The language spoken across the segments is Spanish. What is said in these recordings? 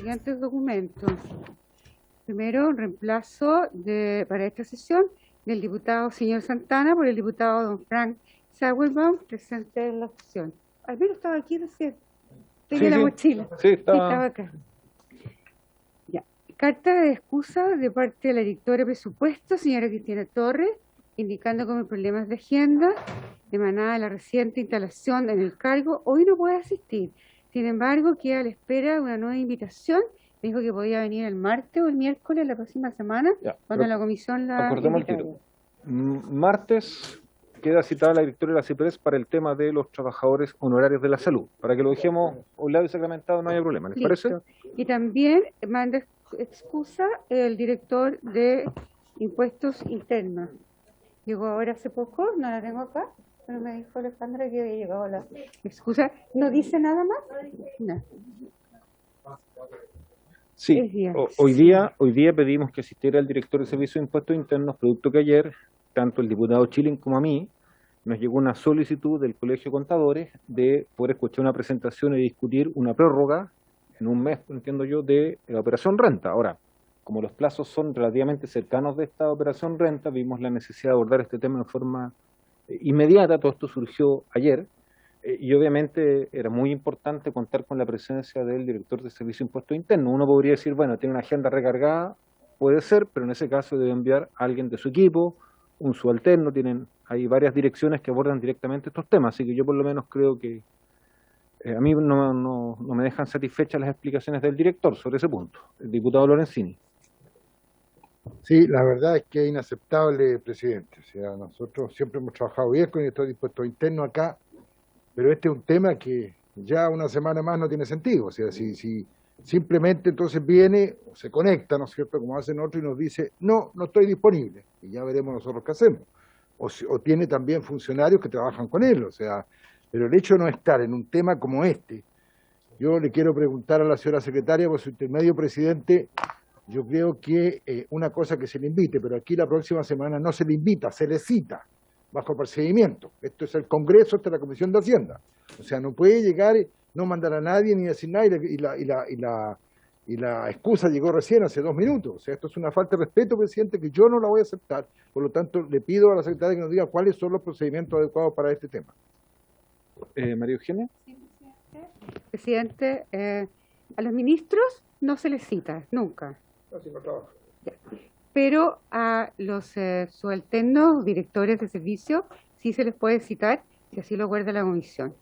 siguientes documentos. Primero, un reemplazo para esta sesión del diputado señor Santana por el diputado don Frank Sauerbaum, presente en la sesión. Al menos estaba aquí recién. Tenía la mochila. Sí, estaba acá. Ya. Carta de excusa de parte de la directora de presupuesto, señora Cristina Torres, indicando como problemas de agenda emanada de la reciente instalación en el cargo, hoy no puede asistir. Sin embargo, queda a la espera de una nueva invitación. Me dijo que podía venir el martes o el miércoles la próxima semana, cuando la comisión la acordemos el tiro. Martes queda citada la directora de la CIPRES para el tema de los trabajadores honorarios de la salud. Para que lo dejemos a un lado y sacramentado, no haya problema. ¿Les parece? Y también manda excusa el director de impuestos internos. Llegó ahora hace poco, no la tengo acá, pero me dijo Alejandra que había llegado la excusa. ¿No dice nada más? No. Sí, hoy día pedimos que asistiera el director de Servicio de Impuestos Internos, producto que ayer, tanto el diputado Chilin como a mí, nos llegó una solicitud del Colegio de Contadores de poder escuchar una presentación y discutir una prórroga en un mes, entiendo yo, de la operación renta. Ahora, como los plazos son relativamente cercanos de esta operación renta, vimos la necesidad de abordar este tema de forma inmediata. Todo esto surgió ayer. Y obviamente era muy importante contar con la presencia del director de Servicio de Impuestos Internos. Uno podría decir, bueno, tiene una agenda recargada, puede ser, pero en ese caso debe enviar a alguien de su equipo, un subalterno. Hay varias direcciones que abordan directamente estos temas, así que yo por lo menos creo que a mí no me dejan satisfechas las explicaciones del director sobre ese punto, el diputado Lorenzini. Sí, la verdad es que es inaceptable, presidente. O sea, nosotros siempre hemos trabajado bien con el director de Impuestos Internos acá, pero este es un tema que ya una semana más no tiene sentido. O sea, si simplemente entonces viene o se conecta, ¿no es cierto?, como hacen otros, y nos dice, no estoy disponible, y ya veremos nosotros qué hacemos. O tiene también funcionarios que trabajan con él, o sea, pero el hecho de no estar en un tema como este, yo le quiero preguntar a la señora secretaria, por su intermedio, presidente, yo creo que una cosa que se le invite, pero aquí la próxima semana no se le invita, se le cita, bajo procedimiento. Esto es el Congreso, esta es la Comisión de Hacienda. O sea, no puede llegar, no mandar a nadie ni decir nada, y la excusa llegó recién hace 2 minutos. O sea, esto es una falta de respeto, presidente, que yo no la voy a aceptar. Por lo tanto, le pido a la secretaria que nos diga cuáles son los procedimientos adecuados para este tema. María Eugenia. Sí, presidente, a los ministros no se les cita, nunca. Pero a los subalternos, directores de servicio, sí se les puede citar, si así lo acuerda la comisión.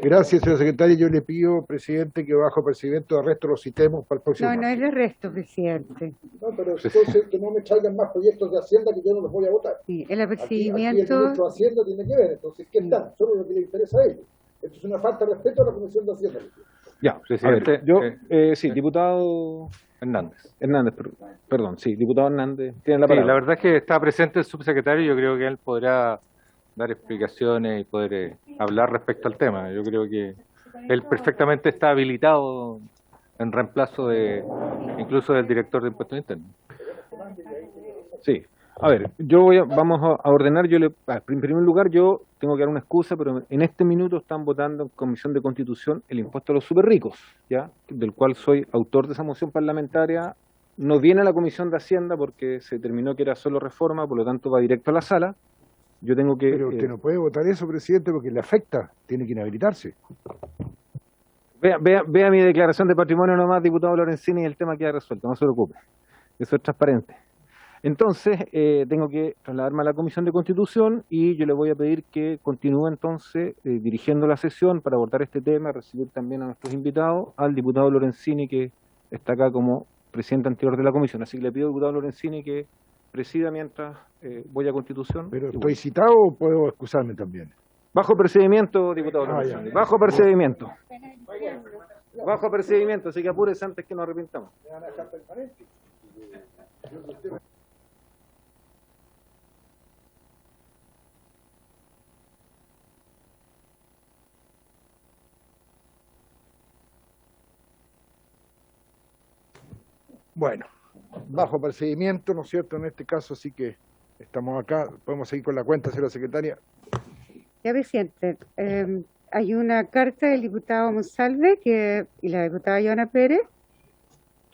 Gracias, señor secretario. Yo le pido, presidente, que bajo procedimiento de arresto lo citemos para el próximo. No es de arresto, presidente. No, pero entonces que no me traigan más proyectos de Hacienda que yo no los voy a votar. Sí, el apercibimiento... Aquí el ministro de Hacienda tiene que ver, entonces, ¿qué están? Solo lo que le interesa a ellos. Esto es una falta de respeto a la Comisión de Hacienda. Ya, presidente. Sí, diputado Hernández, perdón, sí, diputado Hernández, tiene la palabra. Sí, la verdad es que está presente el subsecretario, yo creo que él podrá dar explicaciones y poder hablar respecto al tema. Yo creo que él perfectamente está habilitado en reemplazo incluso del director de Impuestos Internos. Sí. A ver, vamos a ordenar. En primer lugar, yo tengo que dar una excusa, pero en este minuto están votando en Comisión de Constitución el impuesto a los superricos, ¿ya? Del cual soy autor de esa moción parlamentaria. No viene a la Comisión de Hacienda porque se determinó que era solo reforma, por lo tanto va directo a la sala. Yo tengo que... Pero usted no puede votar eso, presidente, porque le afecta, tiene que inhabilitarse. Vea mi declaración de patrimonio nomás, diputado Lorenzini, y el tema queda resuelto, no se preocupe. Eso es transparente. Entonces, tengo que trasladarme a la Comisión de Constitución y yo le voy a pedir que continúe entonces dirigiendo la sesión para abordar este tema, recibir también a nuestros invitados, al diputado Lorenzini, que está acá como presidente anterior de la Comisión. Así que le pido al diputado Lorenzini que presida mientras voy a Constitución. ¿Pero estoy citado o puedo excusarme también? Bajo procedimiento, diputado Lorenzini. Bajo procedimiento. Bajo procedimiento, así que apúrese antes que nos arrepintamos. Bueno, bajo procedimiento, ¿no es cierto?, en este caso, así que estamos acá, podemos seguir con la cuenta, señora secretaria. Ya, presidente, hay una carta del diputado Monsalve y la diputada Joana Pérez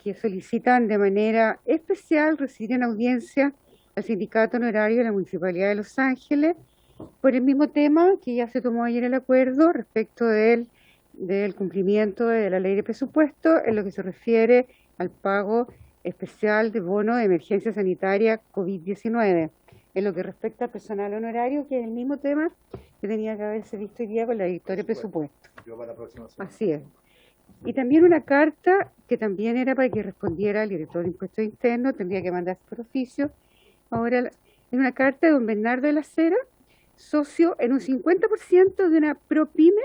que solicitan de manera especial recibir en audiencia al sindicato honorario de la Municipalidad de Los Ángeles por el mismo tema que ya se tomó ayer el acuerdo respecto del cumplimiento de la ley de presupuesto en lo que se refiere al pago especial de bono de emergencia sanitaria COVID-19, en lo que respecta al personal honorario, que es el mismo tema que tenía que haberse visto hoy día con la victoria de presupuesto. Así es. Y también una carta que también era para que respondiera el director de Impuestos Internos, tendría que mandarse por oficio. Ahora es una carta de don Bernardo de la Cera, socio en un 50% de una ProPyme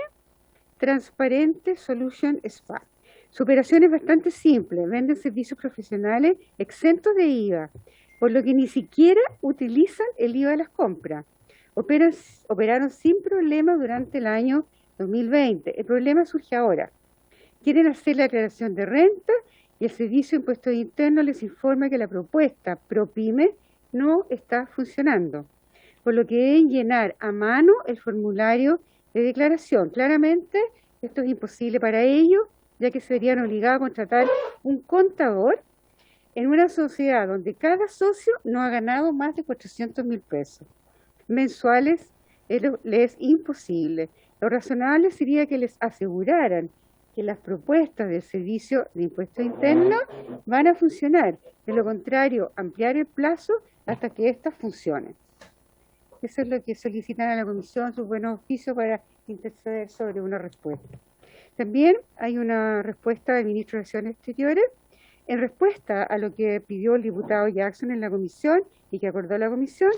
Transparente Solution Spa. Su operación es bastante simple, venden servicios profesionales exentos de IVA, por lo que ni siquiera utilizan el IVA de las compras. Operaron sin problema durante el año 2020. El problema surge ahora. Quieren hacer la declaración de renta y el Servicio de Impuestos Internos les informa que la propuesta ProPyme no está funcionando, por lo que deben llenar a mano el formulario de declaración. Claramente esto es imposible para ellos, ya que se verían obligados a contratar un contador en una sociedad donde cada socio no ha ganado más de 400.000 pesos mensuales. Les es imposible. Lo razonable sería que les aseguraran que las propuestas del Servicio de Impuestos Internos van a funcionar. De lo contrario, ampliar el plazo hasta que éstas funcionen. Eso es lo que solicitan a la Comisión, sus buenos oficios para interceder sobre una respuesta. También hay una respuesta del Ministro de Relaciones Exteriores en respuesta a lo que pidió el diputado Jackson en la Comisión y que acordó la Comisión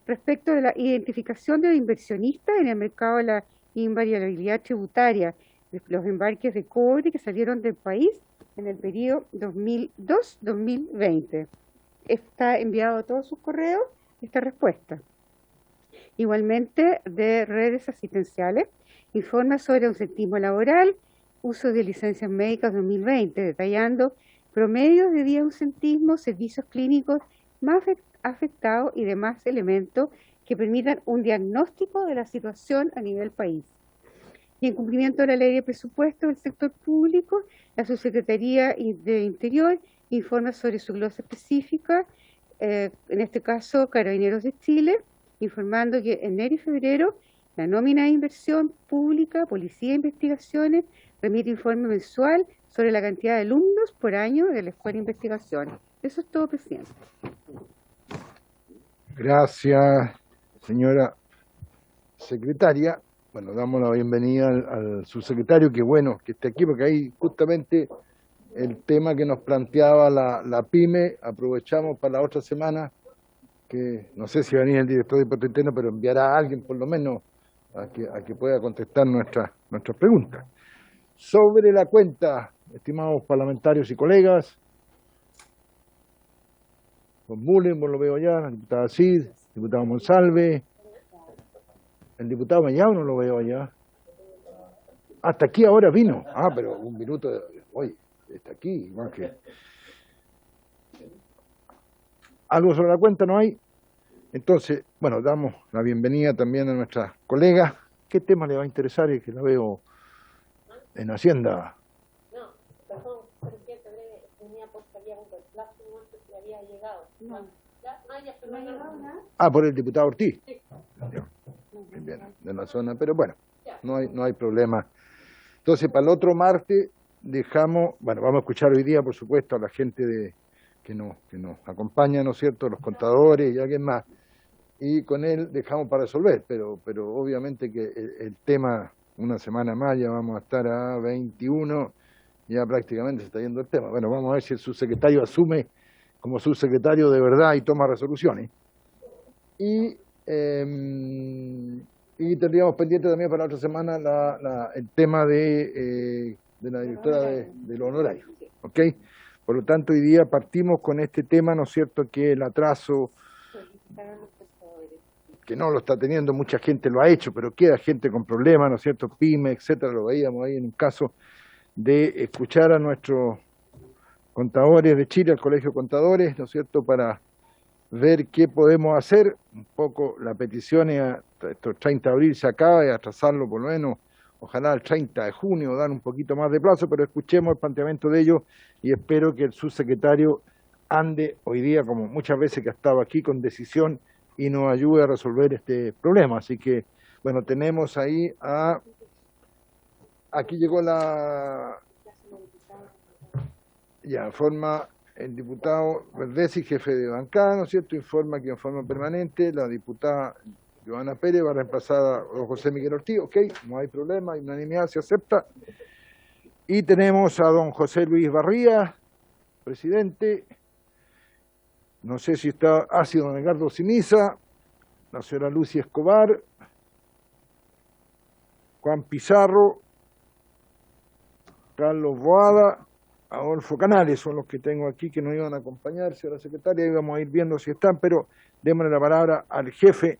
respecto de la identificación de los inversionistas en el mercado de la invariabilidad tributaria de los embarques de cobre que salieron del país en el periodo 2002-2020. Está enviado a todos sus correos esta respuesta. Igualmente, de redes asistenciales, informa sobre ausentismo laboral, uso de licencias médicas 2020, detallando promedios de día de ausentismo, servicios clínicos más afectados y demás elementos que permitan un diagnóstico de la situación a nivel país. Y en cumplimiento de la ley de presupuesto del sector público, la Subsecretaría de Interior informa sobre su glosa específica, en este caso Carabineros de Chile, informando que en enero y febrero la nómina de inversión pública, Policía de Investigaciones, remite informe mensual sobre la cantidad de alumnos por año de la Escuela de Investigaciones. Eso es todo, presidente. Gracias, señora secretaria. Bueno, damos la bienvenida al subsecretario, que bueno que esté aquí, porque ahí justamente el tema que nos planteaba la PYME, aprovechamos para la otra semana, que no sé si va a venir el director de Impuestos Internos, pero enviará a alguien por lo menos a que pueda contestar nuestras preguntas. Sobre la cuenta, estimados parlamentarios y colegas, don Mullen, lo veo allá, la diputada Cid, diputado Monsalve, el diputado Mellado no lo veo allá. Hasta aquí ahora vino. Pero un minuto, oye, está aquí, igual que... ¿Algo sobre la cuenta no hay? Entonces, bueno, damos la bienvenida también a nuestra colega. ¿Qué tema le va a interesar? Es que la veo en Hacienda. No, perdón, presidente, tenía porque había un reemplazo que había llegado. No. ¿No ha llegado nada? Por el diputado Ortiz. Sí. Bien, de la zona, pero bueno, no hay problema. Entonces, para el otro martes dejamos, bueno, vamos a escuchar hoy día, por supuesto, a la gente que nos acompaña, ¿no es cierto?, los contadores y alguien más, y con él dejamos para resolver, pero obviamente que el tema, una semana más, ya vamos a estar a 21, ya prácticamente se está yendo el tema. Bueno, vamos a ver si el subsecretario asume como subsecretario de verdad y toma resoluciones. Y tendríamos pendiente también para la otra semana el tema de la directora de los honorarios, ¿ok? Por lo tanto, hoy día partimos con este tema, ¿no es cierto?, que el atraso, que no lo está teniendo, mucha gente lo ha hecho, pero queda gente con problemas, ¿no es cierto?, PYME, etcétera, lo veíamos ahí en un caso de escuchar a nuestros contadores de Chile, al Colegio de Contadores, ¿no es cierto?, para ver qué podemos hacer. Un poco la petición es, estos 30 de abril se acaba, y atrasarlo por lo menos ojalá el 30 de junio, dar un poquito más de plazo, pero escuchemos el planteamiento de ellos y espero que el subsecretario ande hoy día, como muchas veces que ha estado aquí, con decisión y nos ayude a resolver este problema. Así que, bueno, tenemos ahí aquí llegó ya, forma el diputado Verdesi, jefe de bancada, ¿no es cierto? Informa que en forma permanente la diputada Joana Pérez va a reemplazar a don José Miguel Ortiz. Ok, no hay problema, hay unanimidad, se acepta. Y tenemos a don José Luis Barría, presidente. No sé si ha sido don Edgardo Siniza, la señora Lucia Escobar, Juan Pizarro, Carlos Boada, Adolfo Canales, son los que tengo aquí que nos iban a acompañar, señora secretaria, íbamos a ir viendo si están, pero démosle la palabra al jefe,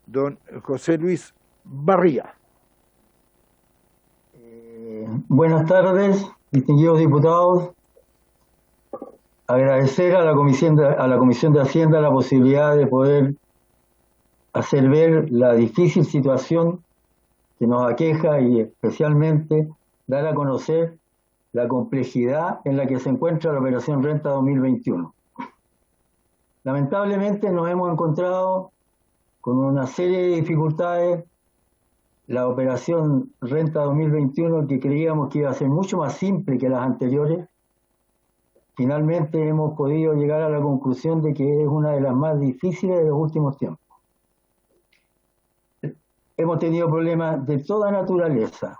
don José Luis Barría. Buenas tardes, distinguidos diputados. Agradecer a la Comisión de Hacienda la posibilidad de poder hacer ver la difícil situación que nos aqueja y especialmente dar a conocer la complejidad en la que se encuentra la Operación Renta 2021. Lamentablemente nos hemos encontrado con una serie de dificultades. La Operación Renta 2021, que creíamos que iba a ser mucho más simple que las anteriores, finalmente hemos podido llegar a la conclusión de que es una de las más difíciles de los últimos tiempos. Hemos tenido problemas de toda naturaleza.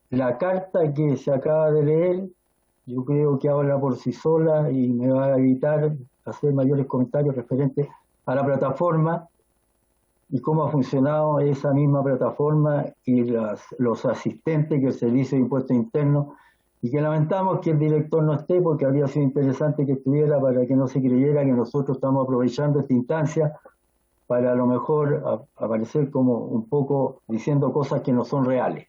La carta que se acaba de leer, yo creo que habla por sí sola y me va a evitar hacer mayores comentarios referentes a la plataforma y cómo ha funcionado esa misma plataforma y los asistentes que el Servicio de Impuestos Internos, y que lamentamos que el director no esté, porque habría sido interesante que estuviera para que no se creyera que nosotros estamos aprovechando esta instancia para a lo mejor aparecer como un poco diciendo cosas que no son reales.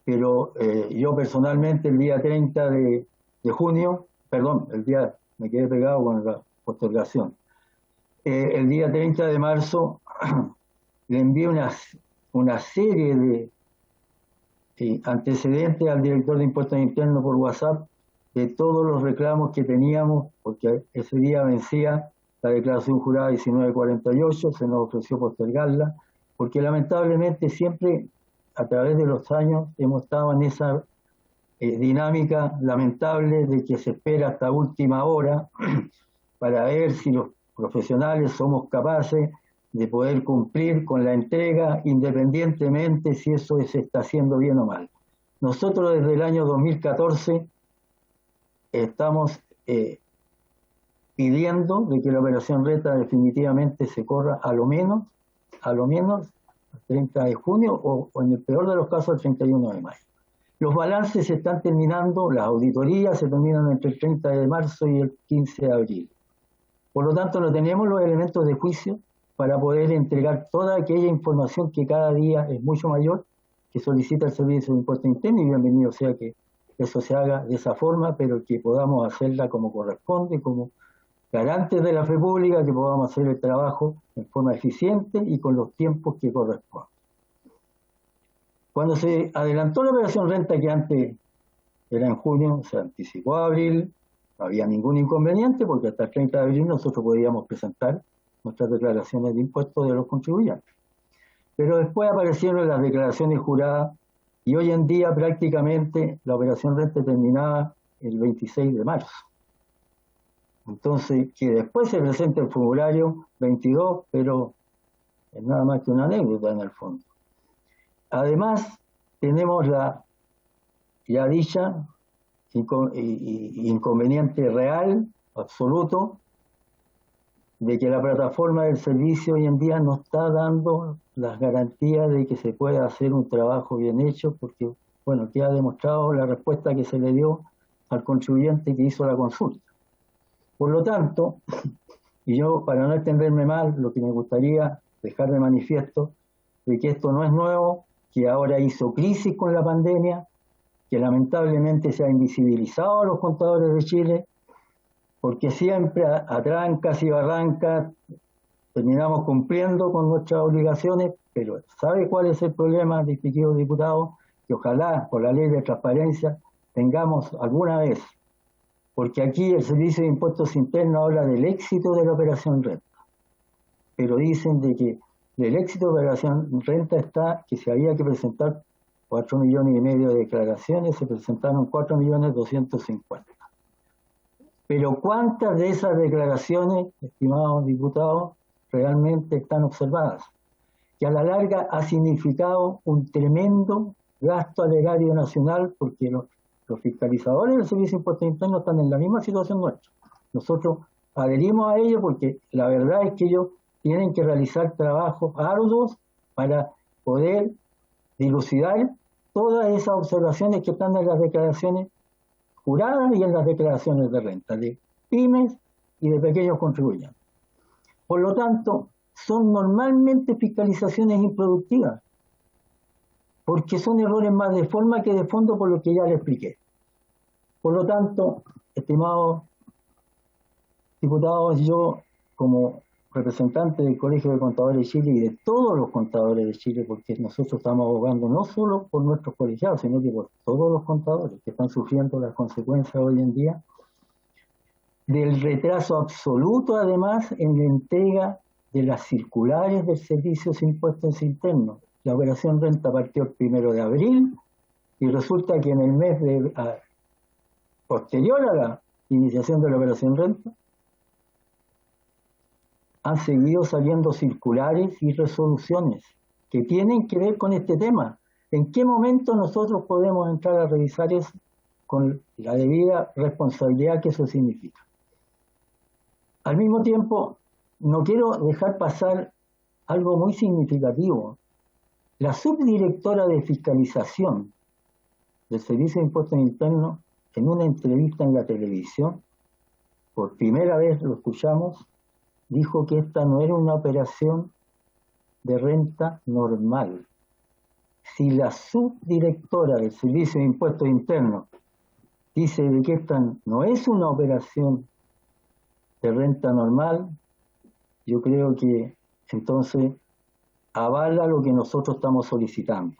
Pero yo personalmente el día 30 de junio, perdón, me quedé pegado con la postergación, el día 30 de marzo le envié una serie de antecedentes al director de Impuestos Internos por WhatsApp de todos los reclamos que teníamos, porque ese día vencía la declaración jurada 1948, se nos ofreció postergarla, porque lamentablemente siempre a través de los años hemos estado en esa dinámica lamentable de que se espera hasta última hora para ver si los profesionales somos capaces de poder cumplir con la entrega independientemente si eso se está haciendo bien o mal. Nosotros desde el año 2014 estamos pidiendo de que la Operación Renta definitivamente se corra a lo menos el 30 de junio o en el peor de los casos el 31 de mayo. Los balances se están terminando, las auditorías se terminan entre el 30 de marzo y el 15 de abril. Por lo tanto, no tenemos los elementos de juicio para poder entregar toda aquella información que cada día es mucho mayor que solicita el Servicio de Impuestos Internos, y bienvenido sea que eso se haga de esa forma, pero que podamos hacerla como corresponde, como garantes de la fe pública, que podamos hacer el trabajo en forma eficiente y con los tiempos que corresponden. Cuando se adelantó la Operación Renta, que antes era en junio, se anticipó a abril, no había ningún inconveniente porque hasta el 30 de abril nosotros podíamos presentar nuestras declaraciones de impuestos de los contribuyentes. Pero después aparecieron las declaraciones juradas y hoy en día prácticamente la Operación Renta terminaba el 26 de marzo. Entonces, que después se presente el formulario 22, pero es nada más que una anécdota en el fondo. Además, tenemos la ya dicha inconveniente real, absoluto, de que la plataforma del servicio hoy en día no está dando las garantías de que se pueda hacer un trabajo bien hecho, porque, bueno, queda demostrado la respuesta que se le dio al contribuyente que hizo la consulta. Por lo tanto, y yo, para no extenderme mal, lo que me gustaría dejar de manifiesto de que esto no es nuevo, que ahora hizo crisis con la pandemia, que lamentablemente se ha invisibilizado a los contadores de Chile, porque siempre a trancas y barrancas terminamos cumpliendo con nuestras obligaciones, Pero ¿sabe cuál es el problema, distinguido diputado? Que ojalá, por la ley de transparencia, tengamos alguna vez, porque aquí el Servicio de Impuestos Internos habla del éxito de la operación renta, pero dicen de que del éxito de la operación renta está que se había que presentar 4,5 millones de declaraciones, se presentaron 4.250.000. Pero ¿cuántas de esas declaraciones, estimados diputados, realmente están observadas? Que a la larga ha significado un tremendo gasto al erario nacional, porque los fiscalizadores del Servicio de Impuestos Internos están en la misma situación nuestra. Nosotros adherimos a ello porque la verdad es que ellos tienen que realizar trabajos arduos para poder dilucidar todas esas observaciones que están en las declaraciones juradas y en las declaraciones de renta de pymes y de pequeños contribuyentes. Por lo tanto, son normalmente fiscalizaciones improductivas, porque son errores más de forma que de fondo, por lo que ya le expliqué. Por lo tanto, estimados diputados, yo como representante del Colegio de Contadores de Chile y de todos los contadores de Chile, porque nosotros estamos abogando no solo por nuestros colegiados, sino que por todos los contadores que están sufriendo las consecuencias hoy en día del retraso absoluto, además, en la entrega de las circulares del Servicio de Impuestos Internos. La operación renta partió el 1 de abril y resulta que en el mes posterior a la iniciación de la operación renta han seguido saliendo circulares y resoluciones que tienen que ver con este tema. ¿En qué momento nosotros podemos entrar a revisar eso con la debida responsabilidad que eso significa? Al mismo tiempo, no quiero dejar pasar algo muy significativo. La subdirectora de fiscalización del Servicio de Impuestos Internos, en una entrevista en la televisión, por primera vez lo escuchamos, dijo que esta no era una operación de renta normal. Si la subdirectora del Servicio de Impuestos Internos dice de que esta no es una operación de renta normal, yo creo que entonces avala lo que nosotros estamos solicitando,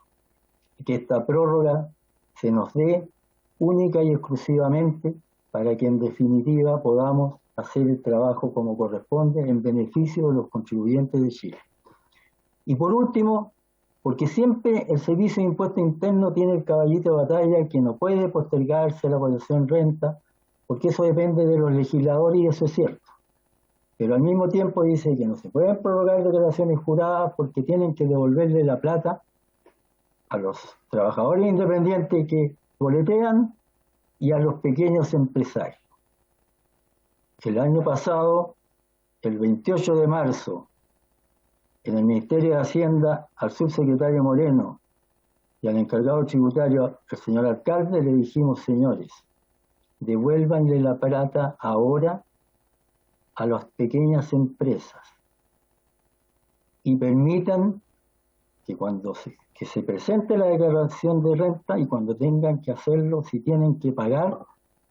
que esta prórroga se nos dé única y exclusivamente para que en definitiva podamos hacer el trabajo como corresponde en beneficio de los contribuyentes de Chile. Y por último, porque siempre el Servicio de Impuestos Internos tiene el caballito de batalla que no puede postergarse la operación renta, porque eso depende de los legisladores y eso es cierto. Pero al mismo tiempo dice que no se pueden prorrogar declaraciones juradas porque tienen que devolverle la plata a los trabajadores independientes que boletean y a los pequeños empresarios. El año pasado, el 28 de marzo, en el Ministerio de Hacienda, al subsecretario Moreno y al encargado tributario, el señor alcalde, le dijimos: señores, devuélvanle la plata ahora a las pequeñas empresas y permitan que cuando se presente la declaración de renta y cuando tengan que hacerlo, si tienen que pagar,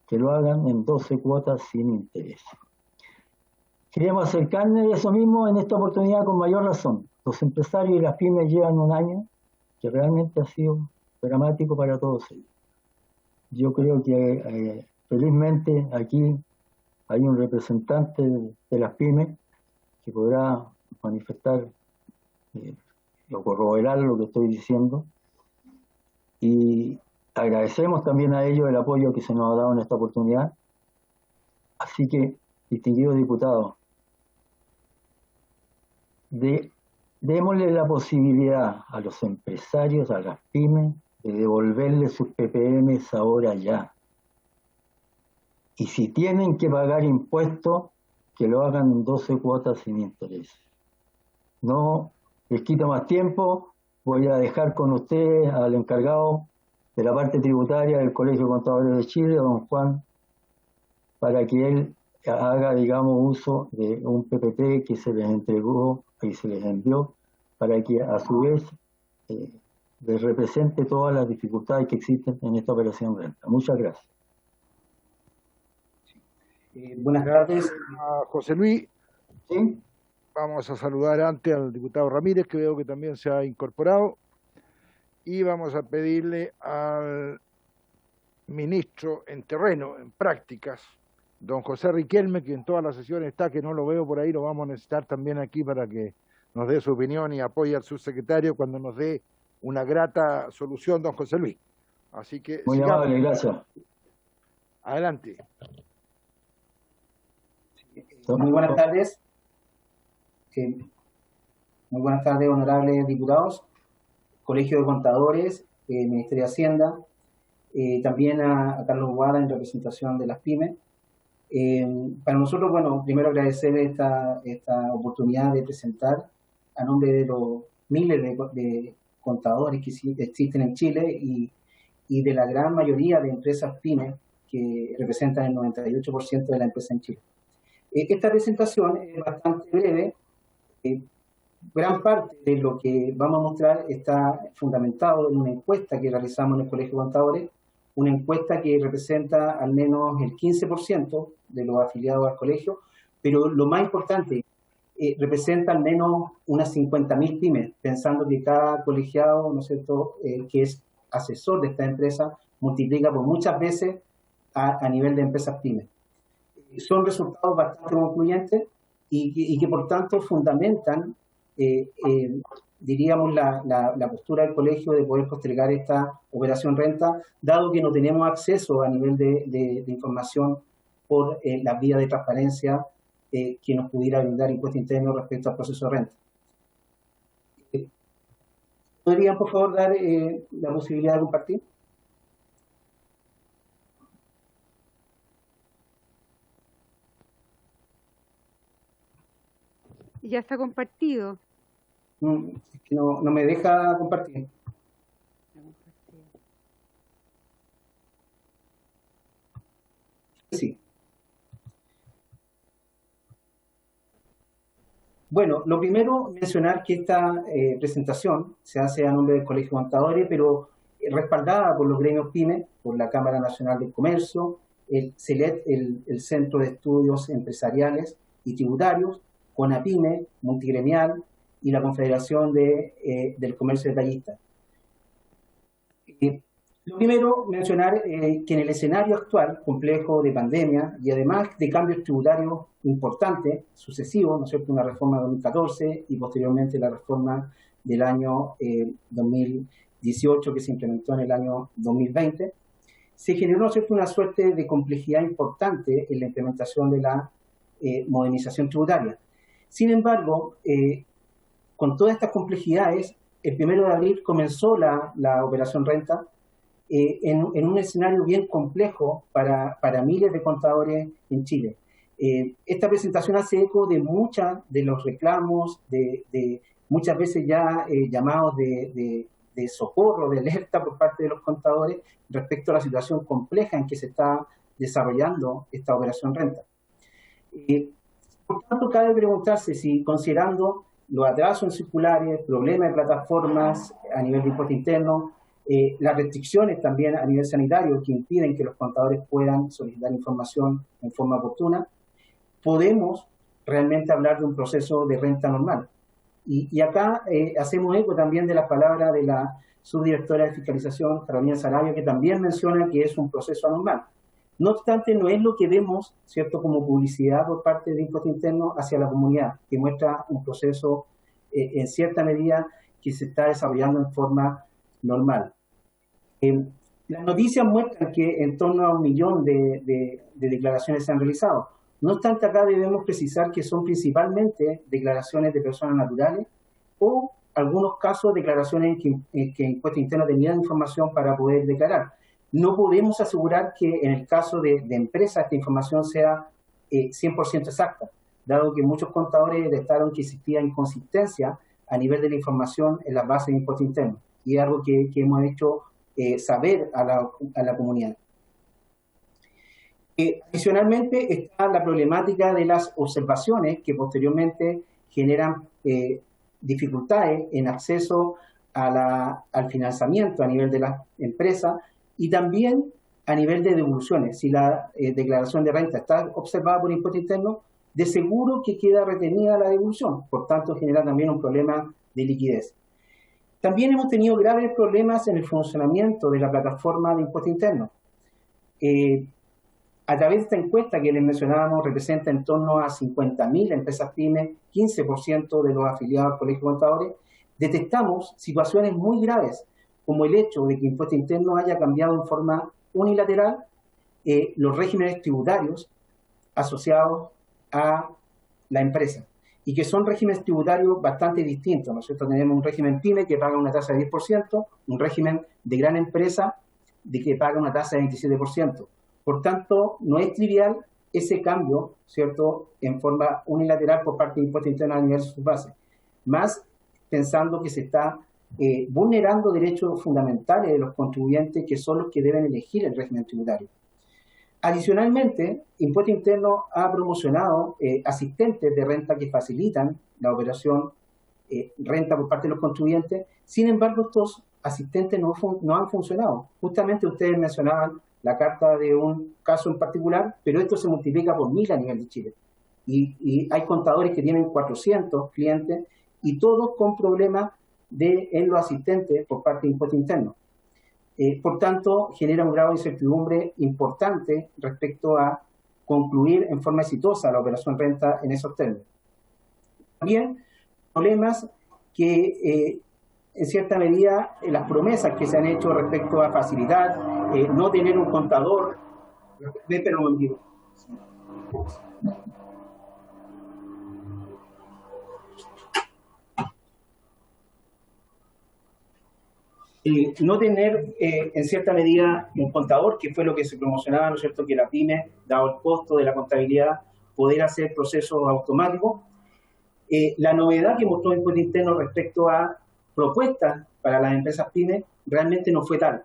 que lo hagan en 12 cuotas sin interés. Queremos hacer carne de eso mismo en esta oportunidad con mayor razón. Los empresarios y las pymes llevan un año que realmente ha sido dramático para todos ellos. Yo creo que felizmente aquí hay un representante de las pymes que podrá manifestar o corroborar lo que estoy diciendo, y agradecemos también a ellos el apoyo que se nos ha dado en esta oportunidad. Así que, distinguidos diputados, démosle la posibilidad a los empresarios, a las pymes, de devolverle sus PPMs ahora ya. Y si tienen que pagar impuestos, que lo hagan en 12 cuotas sin interés. No les quito más tiempo, voy a dejar con ustedes al encargado de la parte tributaria del Colegio de Contadores de Chile, don Juan, para que él haga, digamos, uso de un PPT que se les entregó y se les envió, para que a su vez les represente todas las dificultades que existen en esta operación renta. Muchas gracias. Buenas tardes. José Luis. ¿Sí? vamos a saludar antes al diputado Ramírez, que veo que también se ha incorporado, y vamos a pedirle al ministro en terreno, en prácticas, don José Riquelme, que en todas las sesiones está, que no lo veo por ahí, lo vamos a necesitar también aquí para que nos dé su opinión y apoye al subsecretario cuando nos dé una grata solución, don José Luis. Así que muy amable, gracias. Adelante. Muy buenas tardes. Muy buenas tardes, honorables diputados, Colegio de Contadores, Ministerio de Hacienda, también a Carlos Guada en representación de las pymes. Para nosotros, bueno, primero agradecer esta oportunidad de presentar a nombre de los miles de contadores que existen en Chile y de la gran mayoría de empresas pymes que representan el 98% de la empresa en Chile. Esta presentación es bastante breve. Gran parte de lo que vamos a mostrar está fundamentado en una encuesta que realizamos en el Colegio de Contadores, una encuesta que representa al menos el 15% de los afiliados al colegio, pero lo más importante, representa al menos unas 50.000 pymes, pensando que cada colegiado, ¿no es cierto?, que es asesor de esta empresa, multiplica por muchas veces a nivel de empresas pymes. Son resultados bastante concluyentes y que por tanto fundamentan, diríamos, la postura del colegio de poder postergar esta operación renta, dado que no tenemos acceso a nivel de información por la vía de transparencia que nos pudiera brindar Impuesto Interno respecto al proceso de renta. ¿Podrían, por favor, dar la posibilidad de compartir? Ya está compartido. Es que no me deja compartir. Sí. Bueno, lo primero, mencionar que esta presentación se hace a nombre del Colegio de Contadores, pero respaldada por los gremios PYME, por la Cámara Nacional del Comercio, el CELET, el Centro de Estudios Empresariales y Tributarios, CONAPYME, Multigremial y la Confederación del Comercio Detallista. Lo primero, mencionar que en el escenario actual, complejo de pandemia y además de cambios tributarios importantes, sucesivos, ¿no es cierto?, una reforma de 2014 y posteriormente la reforma del año 2018 que se implementó en el año 2020, se generó, ¿no es cierto?, una suerte de complejidad importante en la implementación de la modernización tributaria. Sin embargo, con todas estas complejidades, el 1 de abril comenzó la operación renta en un escenario bien complejo para miles de contadores en Chile. Esta presentación hace eco de muchos de los reclamos, de muchas veces ya llamados de socorro, de alerta por parte de los contadores respecto a la situación compleja en que se está desarrollando esta operación renta. Por tanto, cabe preguntarse si, considerando los atrasos en circulares, problemas de plataformas a nivel de impuesto interno, las restricciones también a nivel sanitario que impiden que los contadores puedan solicitar información en forma oportuna, podemos realmente hablar de un proceso de renta normal. Y acá hacemos eco también de las palabras de la subdirectora de fiscalización, Carolina Sarabia, que también menciona que es un proceso anormal. No obstante, no es lo que vemos, ¿cierto?, como publicidad por parte de Impuesto Interno hacia la comunidad, que muestra un proceso en cierta medida que se está desarrollando en forma normal. Las noticias muestran que en torno a 1 millón de declaraciones se han realizado. No obstante, acá debemos precisar que son principalmente declaraciones de personas naturales o algunos casos declaraciones en que Impuesto Interno tenía información para poder declarar. No podemos asegurar que en el caso de empresas esta información sea 100% exacta, dado que muchos contadores detectaron que existía inconsistencia a nivel de la información en las bases de Impuesto Interno, y es algo que hemos hecho saber a la comunidad. Adicionalmente está la problemática de las observaciones que posteriormente generan dificultades en acceso al financiamiento a nivel de las empresas y también a nivel de devoluciones. Si la declaración de renta está observada por Impuesto Interno, de seguro que queda retenida la devolución, por tanto genera también un problema de liquidez. También hemos tenido graves problemas en el funcionamiento de la plataforma de impuesto interno. A través de esta encuesta que les mencionábamos, representa en torno a 50.000 empresas pymes, 15% de los afiliados al Colegio de Contadores, detectamos situaciones muy graves, como el hecho de que impuesto interno haya cambiado en forma unilateral los regímenes tributarios asociados a la empresa, y que son regímenes tributarios bastante distintos, ¿no es cierto? Tenemos un régimen pyme que paga una tasa de 10%, un régimen de gran empresa de que paga una tasa de 27%. Por tanto, no es trivial ese cambio, ¿cierto?, en forma unilateral por parte de impuesto interno a nivel de sus bases, más pensando que se está vulnerando derechos fundamentales de los contribuyentes, que son los que deben elegir el régimen tributario. Adicionalmente, Impuesto Interno ha promocionado asistentes de renta que facilitan la operación renta por parte de los contribuyentes. Sin embargo, estos asistentes no han funcionado. Justamente ustedes mencionaban la carta de un caso en particular, pero esto se multiplica por 1000 a nivel de Chile. Y hay contadores que tienen 400 clientes y todos con problemas en los asistentes por parte de Impuesto Interno. Por tanto, genera un grado de incertidumbre importante respecto a concluir en forma exitosa la operación renta en esos términos. También problemas que, en cierta medida, las promesas que se han hecho respecto a facilitar, no tener un contador. No tener, en cierta medida, un contador, que fue lo que se promocionaba, ¿no es cierto?, que la pyme, dado el costo de la contabilidad, poder hacer procesos automáticos. La novedad que mostró Impuesto Interno respecto a propuestas para las empresas pymes realmente no fue tal,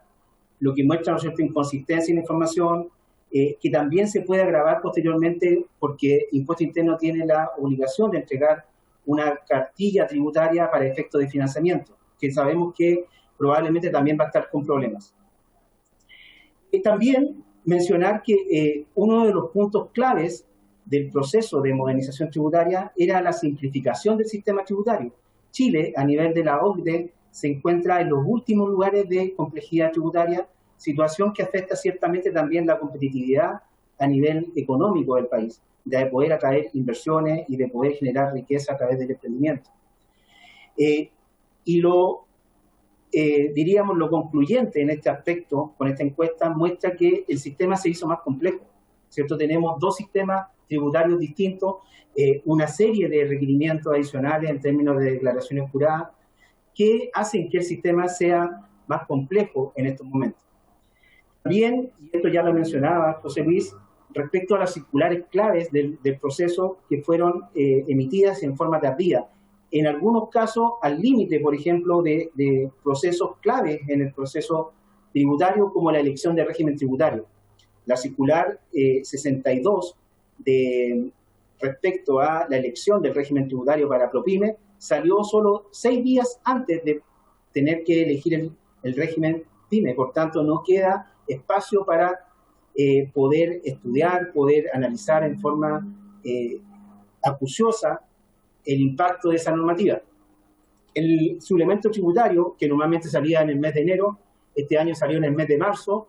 lo que muestra, ¿no es cierto?, inconsistencia en la información, que también se puede agravar posteriormente porque Impuesto Interno tiene la obligación de entregar una cartilla tributaria para efectos de financiamiento, que sabemos que probablemente también va a estar con problemas. También mencionar que uno de los puntos claves del proceso de modernización tributaria era la simplificación del sistema tributario. Chile, a nivel de la OCDE, se encuentra en los últimos lugares de complejidad tributaria, situación que afecta ciertamente también la competitividad a nivel económico del país, de poder atraer inversiones y de poder generar riqueza a través del emprendimiento. Diríamos, lo concluyente en este aspecto, con esta encuesta, muestra que el sistema se hizo más complejo, ¿cierto? Tenemos dos sistemas tributarios distintos, una serie de requerimientos adicionales en términos de declaraciones juradas, que hacen que el sistema sea más complejo en estos momentos. También, y esto ya lo mencionaba José Luis, respecto a las circulares claves del proceso que fueron emitidas en forma tardía, en algunos casos al límite, por ejemplo, de procesos claves en el proceso tributario, como la elección del régimen tributario. La circular 62 respecto a la elección del régimen tributario para ProPyme salió solo 6 días antes de tener que elegir el régimen PYME. Por tanto, no queda espacio para poder estudiar, poder analizar en forma acuciosa el impacto de esa normativa. El suplemento tributario, que normalmente salía en el mes de enero, este año salió en el mes de marzo,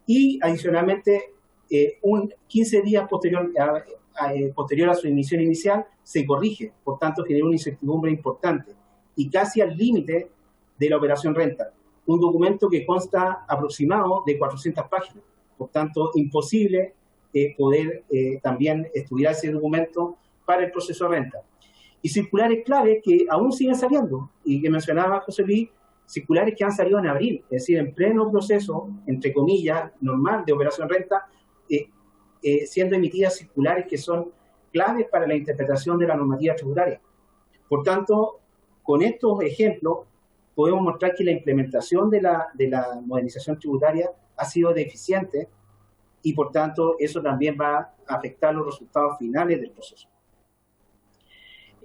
y adicionalmente 15 días posterior a su emisión inicial se corrige, por tanto genera una incertidumbre importante y casi al límite de la operación renta. Un documento que consta aproximado de 400 páginas, por tanto imposible poder también estudiar ese documento para el proceso de renta. Y circulares claves que aún siguen saliendo, y que mencionaba José Luis, circulares que han salido en abril, es decir, en pleno proceso, entre comillas, normal de operación renta, siendo emitidas circulares que son claves para la interpretación de la normativa tributaria. Por tanto, con estos ejemplos, podemos mostrar que la implementación de la modernización tributaria ha sido deficiente y, por tanto, eso también va a afectar los resultados finales del proceso.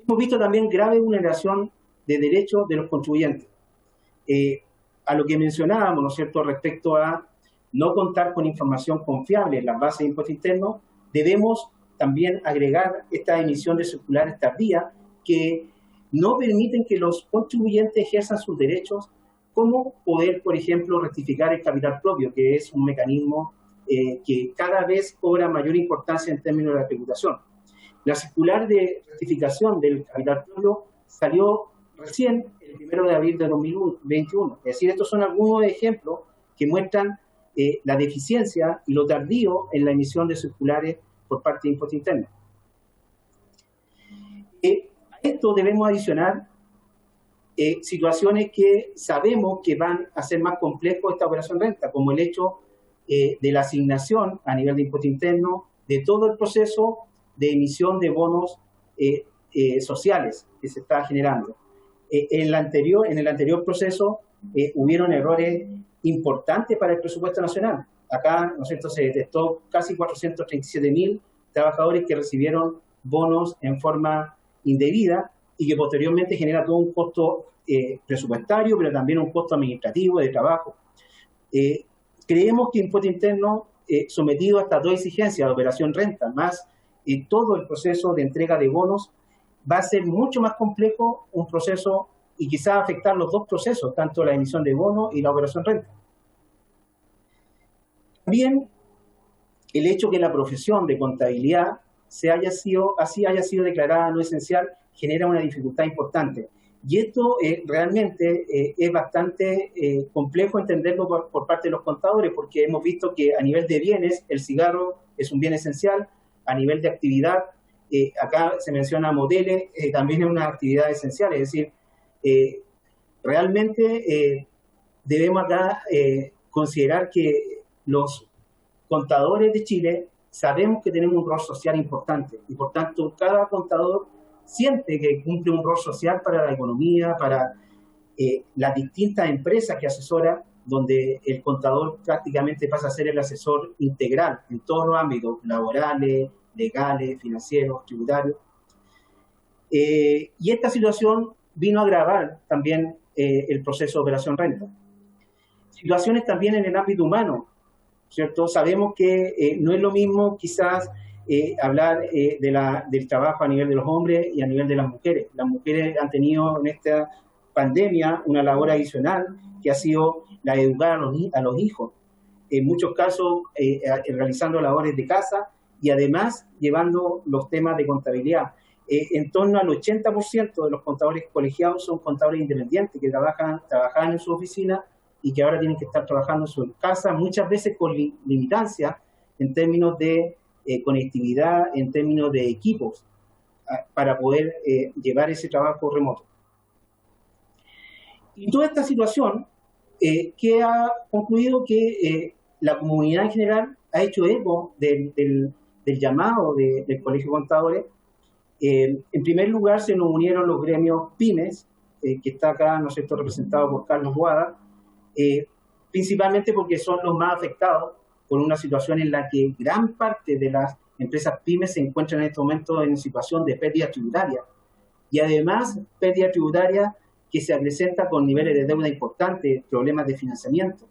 Hemos visto también grave vulneración de derechos de los contribuyentes. A lo que mencionábamos, ¿no es cierto?, respecto a no contar con información confiable en las bases de impuesto interno, debemos también agregar esta emisión de circulares tardías que no permiten que los contribuyentes ejerzan sus derechos, como poder, por ejemplo, rectificar el capital propio, que es un mecanismo que cada vez cobra mayor importancia en términos de la tributación. La circular de rectificación del capital propio salió recién el 1 de abril de 2021. Es decir, estos son algunos ejemplos que muestran la deficiencia y lo tardío en la emisión de circulares por parte de Impuesto Interno. A esto debemos adicionar situaciones que sabemos que van a hacer más complejo esta operación renta, como el hecho de la asignación a nivel de Impuesto Interno de todo el proceso de emisión de bonos sociales que se está generando. En el anterior proceso hubieron errores importantes para el presupuesto nacional. Acá, ¿no es cierto?, se detectó casi 437.000 trabajadores que recibieron bonos en forma indebida y que posteriormente genera todo un costo presupuestario, pero también un costo administrativo de trabajo. Creemos que Impuesto Interno, sometido a estas dos exigencias de operación renta, más todo el proceso de entrega de bonos, va a ser mucho más complejo un proceso y quizás afectar los dos procesos, tanto la emisión de bonos y la operación renta. También el hecho que la profesión de contabilidad haya sido declarada no esencial genera una dificultad importante. Y esto realmente es bastante complejo entenderlo por parte de los contadores, porque hemos visto que a nivel de bienes el cigarro es un bien esencial, a nivel de actividad, acá se menciona moteles, también es una actividad esencial, es decir, realmente debemos acá considerar que los contadores de Chile sabemos que tenemos un rol social importante y por tanto cada contador siente que cumple un rol social para la economía, para las distintas empresas que asesora, donde el contador prácticamente pasa a ser el asesor integral en todos los ámbitos laborales, legales, financieros, tributarios. Y esta situación vino a agravar también el proceso de operación renta. Situaciones también en el ámbito humano, ¿cierto? Sabemos que no es lo mismo quizás hablar del trabajo a nivel de los hombres y a nivel de las mujeres. Las mujeres han tenido en esta pandemia una labor adicional que ha sido la de educar a los hijos, en muchos casos realizando labores de casa y además llevando los temas de contabilidad. En torno al 80% de los contadores colegiados son contadores independientes que trabajaban en su oficina y que ahora tienen que estar trabajando en su casa, muchas veces con limitancias en términos de conectividad, en términos de equipos, para poder llevar ese trabajo remoto. Y toda esta situación que ha concluido que la comunidad en general ha hecho eco del llamado del Colegio de Contadores. En primer lugar se nos unieron los gremios pymes, que está acá, ¿no es cierto?, representado por Carlos Boada, principalmente porque son los más afectados por una situación en la que gran parte de las empresas pymes se encuentran en este momento en situación de pérdida tributaria. Y además, pérdida tributaria que se presenta con niveles de deuda importantes, problemas de financiamiento.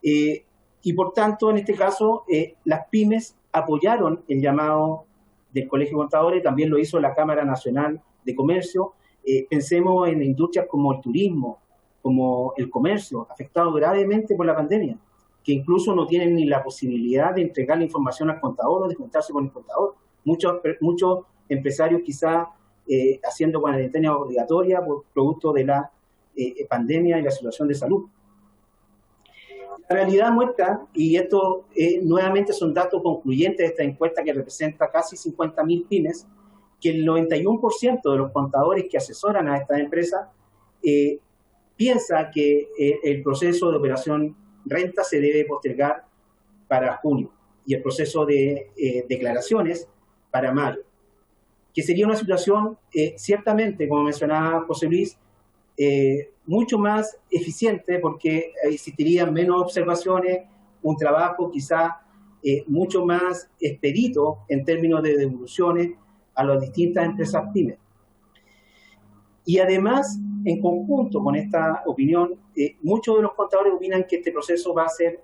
Y por tanto, en este caso, las pymes apoyaron el llamado del Colegio de Contadores, también lo hizo la Cámara Nacional de Comercio. Pensemos en industrias como el turismo, como el comercio, afectado gravemente por la pandemia, que incluso no tienen ni la posibilidad de entregar la información al contador o de juntarse con el contador. Muchos empresarios quizás haciendo cuarentena obligatoria por producto de la pandemia y la situación de salud. La realidad muestra, y esto nuevamente son datos concluyentes de esta encuesta que representa casi 50.000 pymes, que el 91% de los contadores que asesoran a estas empresas piensa que el proceso de operación renta se debe postergar para junio y el proceso de declaraciones para mayo, que sería una situación ciertamente, como mencionaba José Luis, mucho más eficiente porque existirían menos observaciones, un trabajo quizá mucho más expedito en términos de devoluciones a las distintas empresas pymes. Y además, en conjunto con esta opinión, muchos de los contadores opinan que este proceso va a ser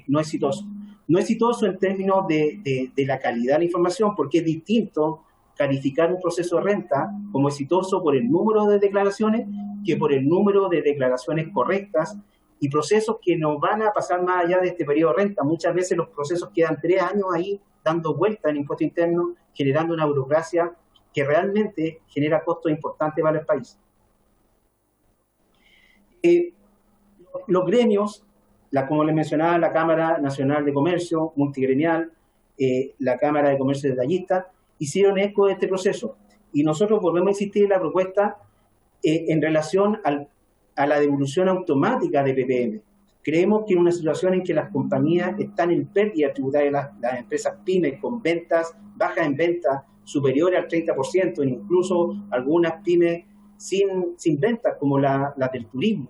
no exitoso, No exitoso en términos de la calidad de la información, porque es distinto calificar un proceso de renta como exitoso por el número de declaraciones que por el número de declaraciones correctas y procesos que no van a pasar más allá de este periodo de renta. Muchas veces los procesos quedan 3 años ahí dando vuelta en impuesto interno, generando una burocracia que realmente genera costos importantes para el país. Los gremios, como les mencionaba, la Cámara Nacional de Comercio Multigremial, la Cámara de Comercio Detallista, hicieron eco de este proceso. Y nosotros volvemos a insistir en la propuesta en relación a la devolución automática de PPM. Creemos que en una situación en que las compañías están en pérdida tributaria, las empresas pymes con ventas, bajas en ventas, superiores al 30%, e incluso algunas pymes sin ventas, como la del turismo.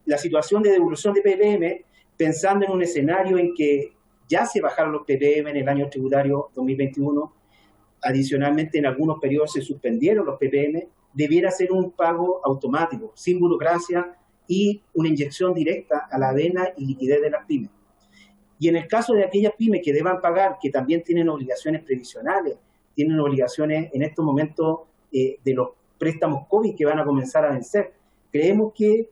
La situación de devolución de PPM, pensando en un escenario en que ya se bajaron los PPM en el año tributario 2021, adicionalmente en algunos periodos se suspendieron los PPM, debiera ser un pago automático, sin burocracia y una inyección directa a la vena y liquidez de las pymes. Y en el caso de aquellas pymes que deban pagar, que también tienen obligaciones previsionales, tienen obligaciones en estos momentos de los préstamos COVID que van a comenzar a vencer, creemos que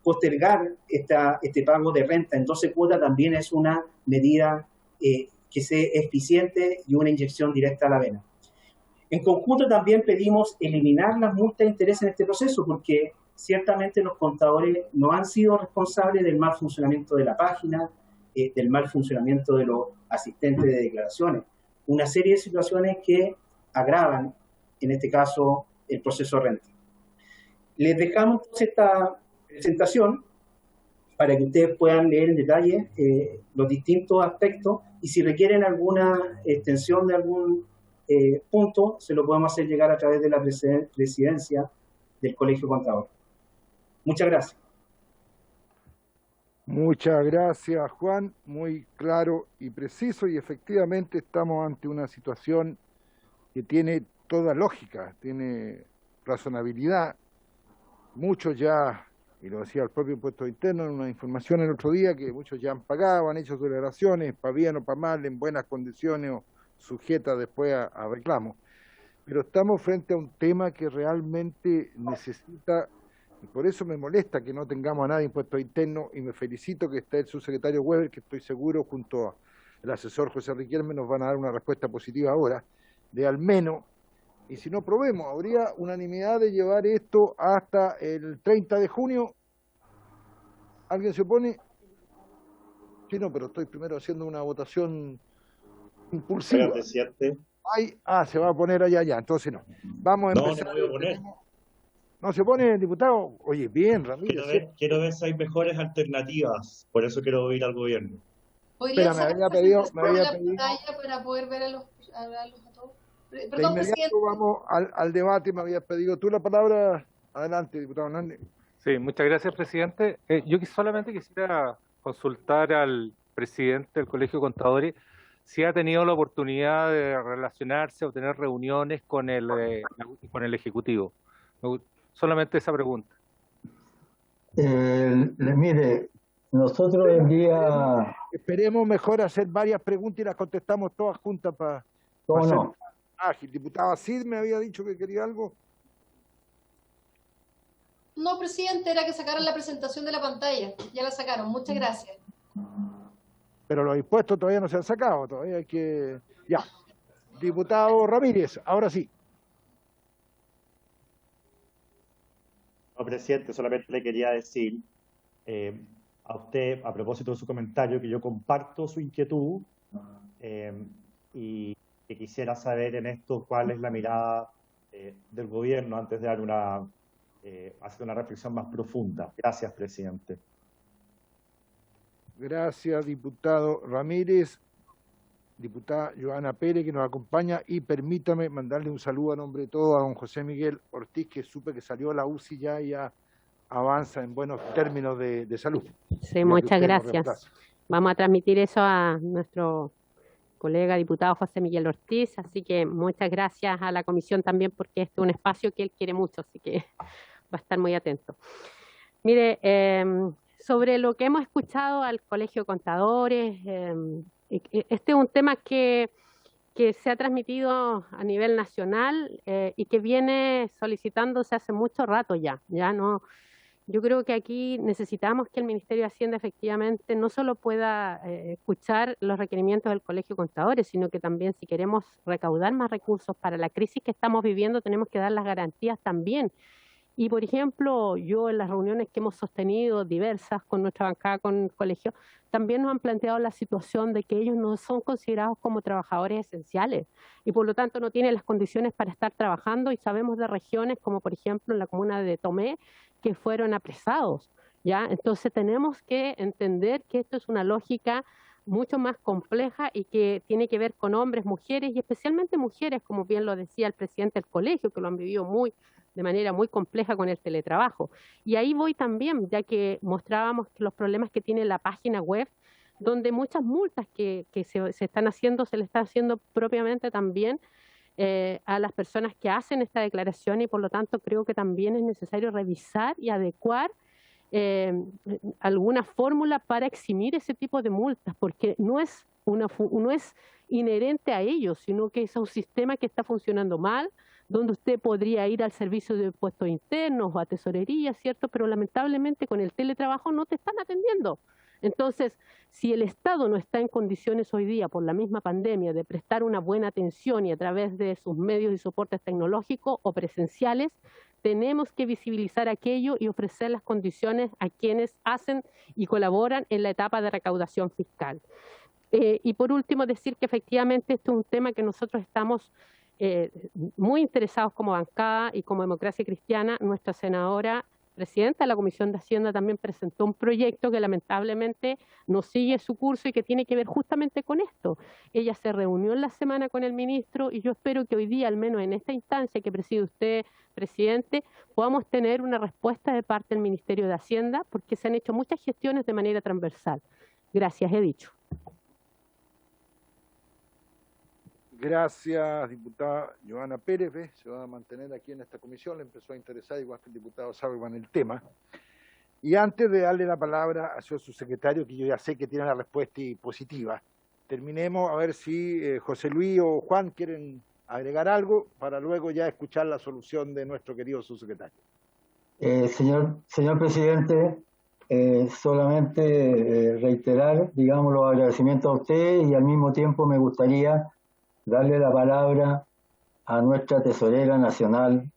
postergar este pago de renta en 12 cuotas también es una medida que sea eficiente y una inyección directa a la vena. En conjunto también pedimos eliminar las multas de interés en este proceso, porque ciertamente los contadores no han sido responsables del mal funcionamiento de la página, del mal funcionamiento de los asistentes de declaraciones. Una serie de situaciones que agravan, en este caso, el proceso de renta. Les dejamos entonces esta presentación para que ustedes puedan leer en detalle los distintos aspectos y si requieren alguna extensión de algún punto, se lo podemos hacer llegar a través de la presidencia del Colegio Contador. Muchas gracias. Muchas gracias, Juan. Muy claro y preciso, y efectivamente estamos ante una situación que tiene toda lógica, tiene razonabilidad. Muchos ya, y lo decía el propio impuesto interno en una información el otro día, que muchos ya han pagado, han hecho sus declaraciones, para bien o para mal, en buenas condiciones o sujetas después a reclamos. Pero estamos frente a un tema que realmente necesita, y por eso me molesta que no tengamos a nadie de impuestos internos, y me felicito que esté el subsecretario Weber, que estoy seguro junto al asesor José Riquelme nos van a dar una respuesta positiva ahora, de al menos, y si no probemos, habría unanimidad de llevar esto hasta el 30 de junio. ¿Alguien se opone? Sí, no, pero estoy primero haciendo una votación impulsiva. Presidente. Se va a poner allá, entonces no. Vamos a empezar. No me voy a poner. ¿No se pone, diputado? Oye, bien, Ramírez. Quiero ver si hay mejores alternativas, por eso quiero ir al gobierno. ¿Podría me había pedido pantalla para poder ver a todos? Perdón, de inmediato presidente. vamos al debate. Me habías pedido tú la palabra. Adelante, diputado Hernández. Sí, muchas gracias, presidente. Yo solamente quisiera consultar al presidente del Colegio de Contadores si ha tenido la oportunidad de relacionarse o tener reuniones con el Ejecutivo. Solamente esa pregunta. Mire, nosotros el día... Esperemos mejor hacer varias preguntas y las contestamos todas juntas para ser ágil. Diputado Cid me había dicho que quería algo. No, presidente, era que sacaran la presentación de la pantalla. Ya la sacaron. Muchas gracias. Pero los impuestos todavía no se han sacado. Todavía hay que... Ya. Diputado Ramírez, ahora sí. No, presidente, solamente le quería decir a usted, a propósito de su comentario, que yo comparto su inquietud y que quisiera saber en esto cuál es la mirada del gobierno antes de dar hacer una reflexión más profunda. Gracias, presidente. Gracias, diputado Ramírez. Diputada Joana Pérez, que nos acompaña, y permítame mandarle un saludo a nombre de todo a don José Miguel Ortiz, que supe que salió a la UCI ya avanza en buenos términos de salud. Sí, muchas gracias. Vamos a transmitir eso a nuestro colega diputado José Miguel Ortiz, así que muchas gracias a la comisión también, porque este es un espacio que él quiere mucho, así que va a estar muy atento. Mire, sobre lo que hemos escuchado al Colegio de Contadores, este es un tema que se ha transmitido a nivel nacional y que viene solicitándose hace mucho rato ya no. Yo creo que aquí necesitamos que el Ministerio de Hacienda efectivamente no solo pueda escuchar los requerimientos del Colegio de Contadores, sino que también si queremos recaudar más recursos para la crisis que estamos viviendo, tenemos que dar las garantías también. Y, por ejemplo, yo en las reuniones que hemos sostenido diversas con nuestra bancada, con el colegio, también nos han planteado la situación de que ellos no son considerados como trabajadores esenciales y por lo tanto no tienen las condiciones para estar trabajando, y sabemos de regiones como por ejemplo en la comuna de Tomé que fueron apresados, ¿ya? Entonces tenemos que entender que esto es una lógica mucho más compleja y que tiene que ver con hombres, mujeres y especialmente mujeres, como bien lo decía el presidente del colegio, que lo han vivido de manera muy compleja con el teletrabajo. Y ahí voy también, ya que mostrábamos los problemas que tiene la página web, donde muchas multas que se están haciendo, se le está haciendo propiamente también a las personas que hacen esta declaración, y por lo tanto creo que también es necesario revisar y adecuar alguna fórmula para eximir ese tipo de multas, porque no es inherente a ellos, sino que es un sistema que está funcionando mal, donde usted podría ir al servicio de impuestos internos o a tesorería, ¿cierto? Pero lamentablemente con el teletrabajo no te están atendiendo. Entonces, si el Estado no está en condiciones hoy día, por la misma pandemia, de prestar una buena atención y a través de sus medios y soportes tecnológicos o presenciales, tenemos que visibilizar aquello y ofrecer las condiciones a quienes hacen y colaboran en la etapa de recaudación fiscal. Y por último, decir que efectivamente este es un tema que nosotros estamos muy interesados como bancada y como Democracia Cristiana. Nuestra senadora presidenta de la Comisión de Hacienda también presentó un proyecto que lamentablemente no sigue su curso y que tiene que ver justamente con esto. Ella se reunió en la semana con el ministro y yo espero que hoy día, al menos en esta instancia que preside usted, presidente, podamos tener una respuesta de parte del Ministerio de Hacienda, porque se han hecho muchas gestiones de manera transversal. Gracias, he dicho. Gracias, diputada Joana Pérez. Se va a mantener aquí en esta comisión. Le empezó a interesar, igual que el diputado Sauerman, el tema. Y antes de darle la palabra a su subsecretario, que yo ya sé que tiene la respuesta positiva, terminemos a ver si José Luis o Juan quieren agregar algo para luego ya escuchar la solución de nuestro querido subsecretario. Señor presidente, solamente reiterar, digamos, los agradecimientos a usted, y al mismo tiempo me gustaría darle la palabra a nuestra tesorera nacional,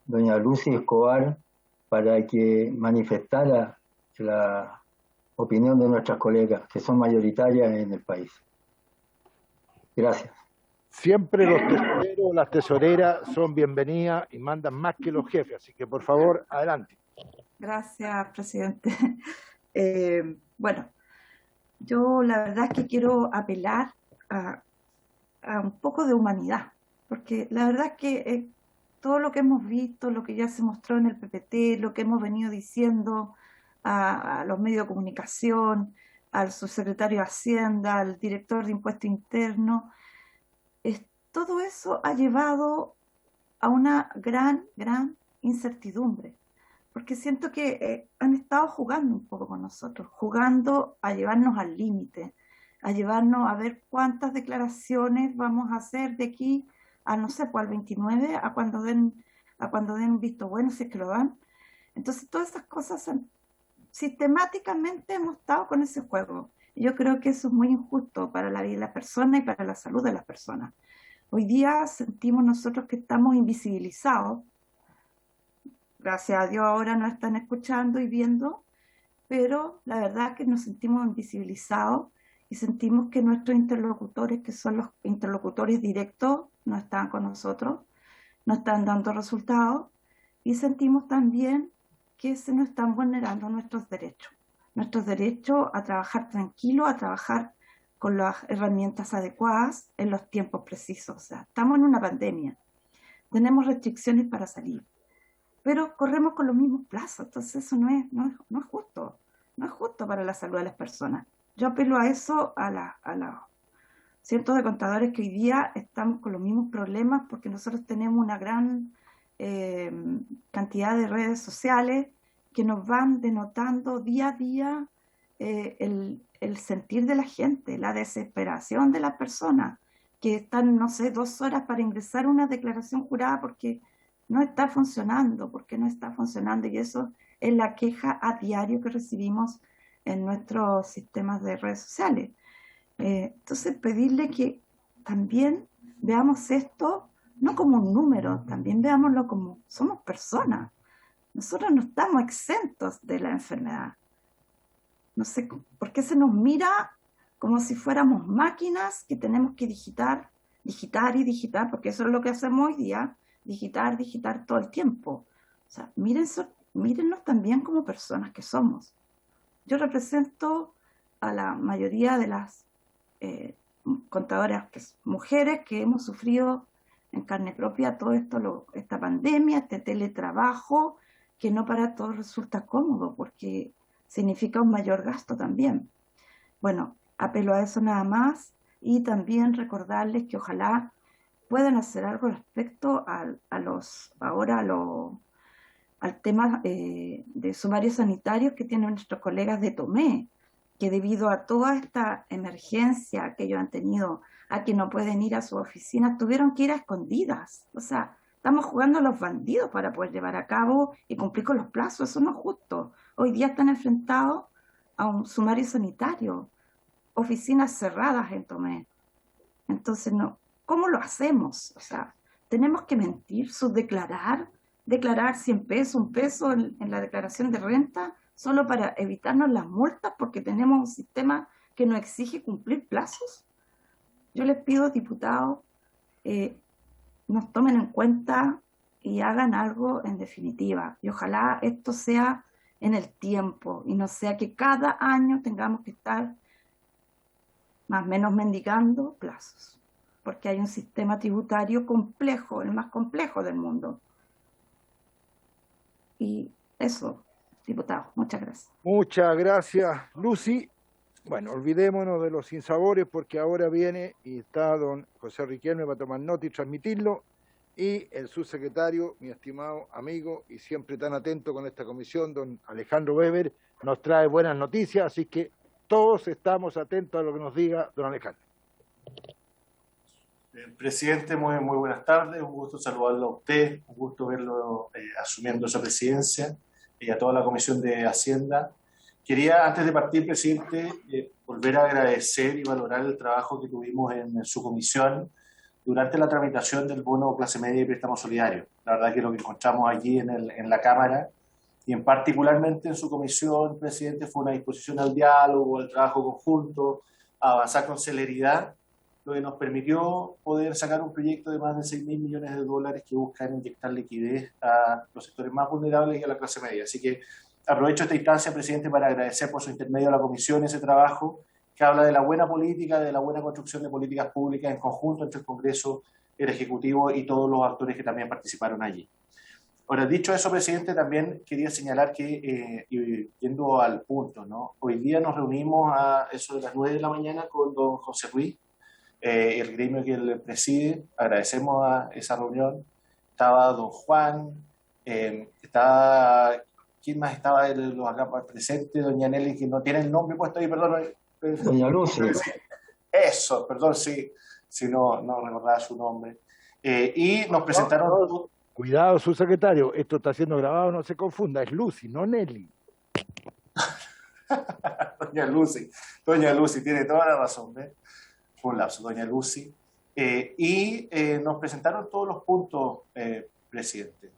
doña Lucy Escobar, para que manifestara la opinión de nuestras colegas, que son mayoritarias en el país. Gracias. Siempre los tesoreros, las tesoreras son bienvenidas y mandan más que los jefes, así que por favor, adelante. Gracias, presidente. Bueno, yo la verdad es que quiero apelar a un poco de humanidad, porque la verdad es que todo lo que hemos visto, lo que ya se mostró en el PPT, lo que hemos venido diciendo a los medios de comunicación, al subsecretario de Hacienda, al director de Impuesto Interno, todo eso ha llevado a una gran incertidumbre, porque siento que han estado jugando un poco con nosotros, jugando a llevarnos al límite, a llevarnos a ver cuántas declaraciones vamos a hacer de aquí a, no sé, pues al 29, a cuando den visto bueno, si es que lo dan. Entonces todas esas cosas sistemáticamente hemos estado con ese juego. Y yo creo que eso es muy injusto para la vida de la persona y para la salud de las personas. Hoy día sentimos nosotros que estamos invisibilizados. Gracias a Dios ahora nos están escuchando y viendo, pero la verdad es que nos sentimos invisibilizados y sentimos que nuestros interlocutores, que son los interlocutores directos, no están con nosotros, no están dando resultados, y sentimos también que se nos están vulnerando nuestros derechos a trabajar tranquilo, a trabajar con las herramientas adecuadas en los tiempos precisos. O sea, estamos en una pandemia, tenemos restricciones para salir, pero corremos con los mismos plazos, entonces eso no es justo, no es justo para la salud de las personas. Yo apelo a eso, a los cientos de contadores que hoy día estamos con los mismos problemas, porque nosotros tenemos una gran cantidad de redes sociales que nos van denotando día a día el sentir de la gente, la desesperación de las personas que están, no sé, 2 horas para ingresar una declaración jurada porque no está funcionando, y eso es la queja a diario que recibimos en nuestros sistemas de redes sociales. Entonces, pedirle que también veamos esto no como un número, también veámoslo como somos personas. Nosotros no estamos exentos de la enfermedad. No sé por qué se nos mira como si fuéramos máquinas que tenemos que digitar, porque eso es lo que hacemos hoy día, digitar todo el tiempo. O sea, mírennos también como personas que somos. Yo represento a la mayoría de las contadoras mujeres que hemos sufrido en carne propia todo esto, esta pandemia, este teletrabajo, que no para todos resulta cómodo porque significa un mayor gasto también. Bueno, apelo a eso nada más y también recordarles que ojalá puedan hacer algo respecto al tema de sumarios sanitarios que tienen nuestros colegas de Tomé, que debido a toda esta emergencia que ellos han tenido, a que no pueden ir a su oficina, tuvieron que ir a escondidas. O sea, estamos jugando a los bandidos para poder llevar a cabo y cumplir con los plazos. Eso no es justo. Hoy día están enfrentados a un sumario sanitario, oficinas cerradas en Tomé. Entonces, no, ¿cómo lo hacemos? O sea, tenemos que mentir, subdeclarar, declarar 100 pesos, $1 en la declaración de renta, solo para evitarnos las multas porque tenemos un sistema que nos exige cumplir plazos. Yo les pido, diputados, nos tomen en cuenta y hagan algo en definitiva. Y ojalá esto sea en el tiempo y no sea que cada año tengamos que estar más o menos mendigando plazos, porque hay un sistema tributario complejo, el más complejo del mundo. Y eso, diputado, muchas gracias. Muchas gracias, Lucy. Bueno, olvidémonos de los sinsabores porque ahora viene y está don José Riquelme para tomar nota y transmitirlo, y el subsecretario, mi estimado amigo y siempre tan atento con esta comisión, don Alejandro Weber, nos trae buenas noticias, así que todos estamos atentos a lo que nos diga don Alejandro. Presidente, muy buenas tardes, un gusto saludarlo a usted, un gusto verlo asumiendo esa presidencia y a toda la Comisión de Hacienda. Quería, antes de partir, presidente, volver a agradecer y valorar el trabajo que tuvimos en su comisión durante la tramitación del bono clase media y préstamo solidario. La verdad que lo que encontramos allí en la Cámara y en particularmente en su comisión, presidente, fue una disposición al diálogo, al trabajo conjunto, a avanzar con celeridad, lo que nos permitió poder sacar un proyecto de más de $6.000 millones que busca inyectar liquidez a los sectores más vulnerables y a la clase media. Así que aprovecho esta instancia, presidente, para agradecer por su intermedio a la comisión ese trabajo que habla de la buena política, de la buena construcción de políticas públicas en conjunto entre el Congreso, el Ejecutivo y todos los actores que también participaron allí. Ahora, dicho eso, presidente, también quería señalar que, yendo al punto, ¿no? Hoy día nos reunimos a eso de las 9 de la mañana con don José Ruiz, el gremio que él preside. Agradecemos a esa reunión. Estaba don Juan, ¿quién más estaba de los acá presentes? Doña Nelly, que no tiene el nombre puesto ahí, perdón. Doña Lucy. Eso, perdón, si no recordaba su nombre. Y nos presentaron... No. Cuidado, subsecretario, esto está siendo grabado, no se confunda, es Lucy, no Nelly. Doña Lucy, tiene toda la razón, ¿ves? Fue un lapso, doña Lucy. Y nos presentaron todos los puntos, presidente.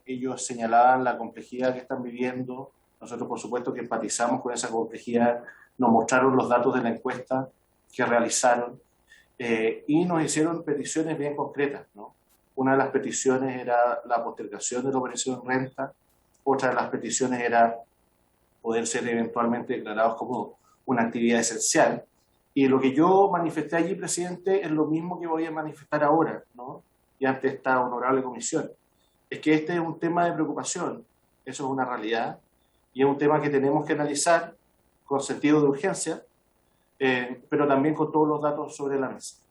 Ellos señalaban la complejidad que están viviendo. Nosotros, por supuesto, que empatizamos con esa complejidad. Nos mostraron los datos de la encuesta que realizaron y nos hicieron peticiones bien concretas, ¿no? Una de las peticiones era la postergación de la operación renta, otra de las peticiones era poder ser eventualmente declarados como una actividad esencial. Y lo que yo manifesté allí, presidente, es lo mismo que voy a manifestar ahora, ¿no? Y ante esta honorable comisión. Es que este es un tema de preocupación, eso es una realidad, y es un tema que tenemos que analizar con sentido de urgencia, pero también con todos los datos sobre la mesa.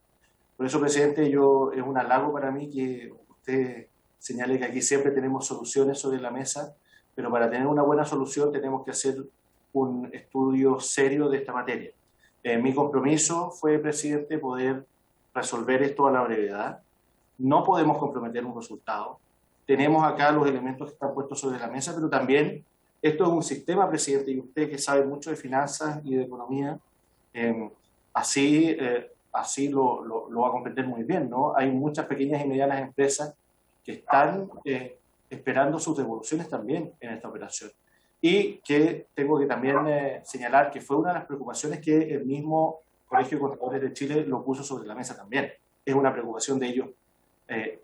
Por eso, presidente, es un halago para mí que usted señale que aquí siempre tenemos soluciones sobre la mesa pero para tener una buena solución tenemos que hacer un estudio serio de esta materia. Mi compromiso fue, presidente, poder resolver esto a la brevedad. No podemos comprometer un resultado. Tenemos acá los elementos que están puestos sobre la mesa, pero también esto es un sistema, presidente, y usted que sabe mucho de finanzas y de economía, así lo va a comprender muy bien, ¿no? Hay muchas pequeñas y medianas empresas que están esperando sus devoluciones también en esta operación. Y que tengo que también señalar que fue una de las preocupaciones que el mismo Colegio de Contadores de Chile lo puso sobre la mesa también. Es una preocupación de ellos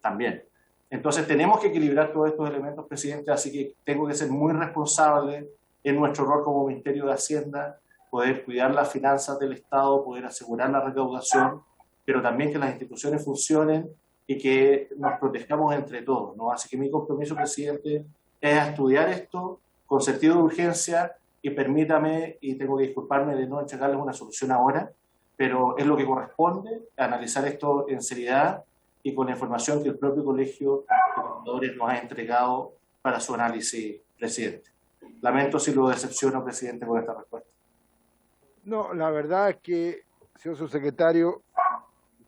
también. Entonces tenemos que equilibrar todos estos elementos, presidente, así que tengo que ser muy responsable en nuestro rol como Ministerio de Hacienda, poder cuidar las finanzas del Estado, poder asegurar la recaudación, pero también que las instituciones funcionen y que nos protejamos entre todos, ¿no? Así que mi compromiso, presidente, es estudiar esto con sentido de urgencia y permítame, y tengo que disculparme de no entregarles una solución ahora, pero es lo que corresponde, analizar esto en seriedad y con la información que el propio Colegio de Contadores nos ha entregado para su análisis, presidente. Lamento si lo decepciono, presidente, con esta respuesta. No, la verdad es que, señor subsecretario,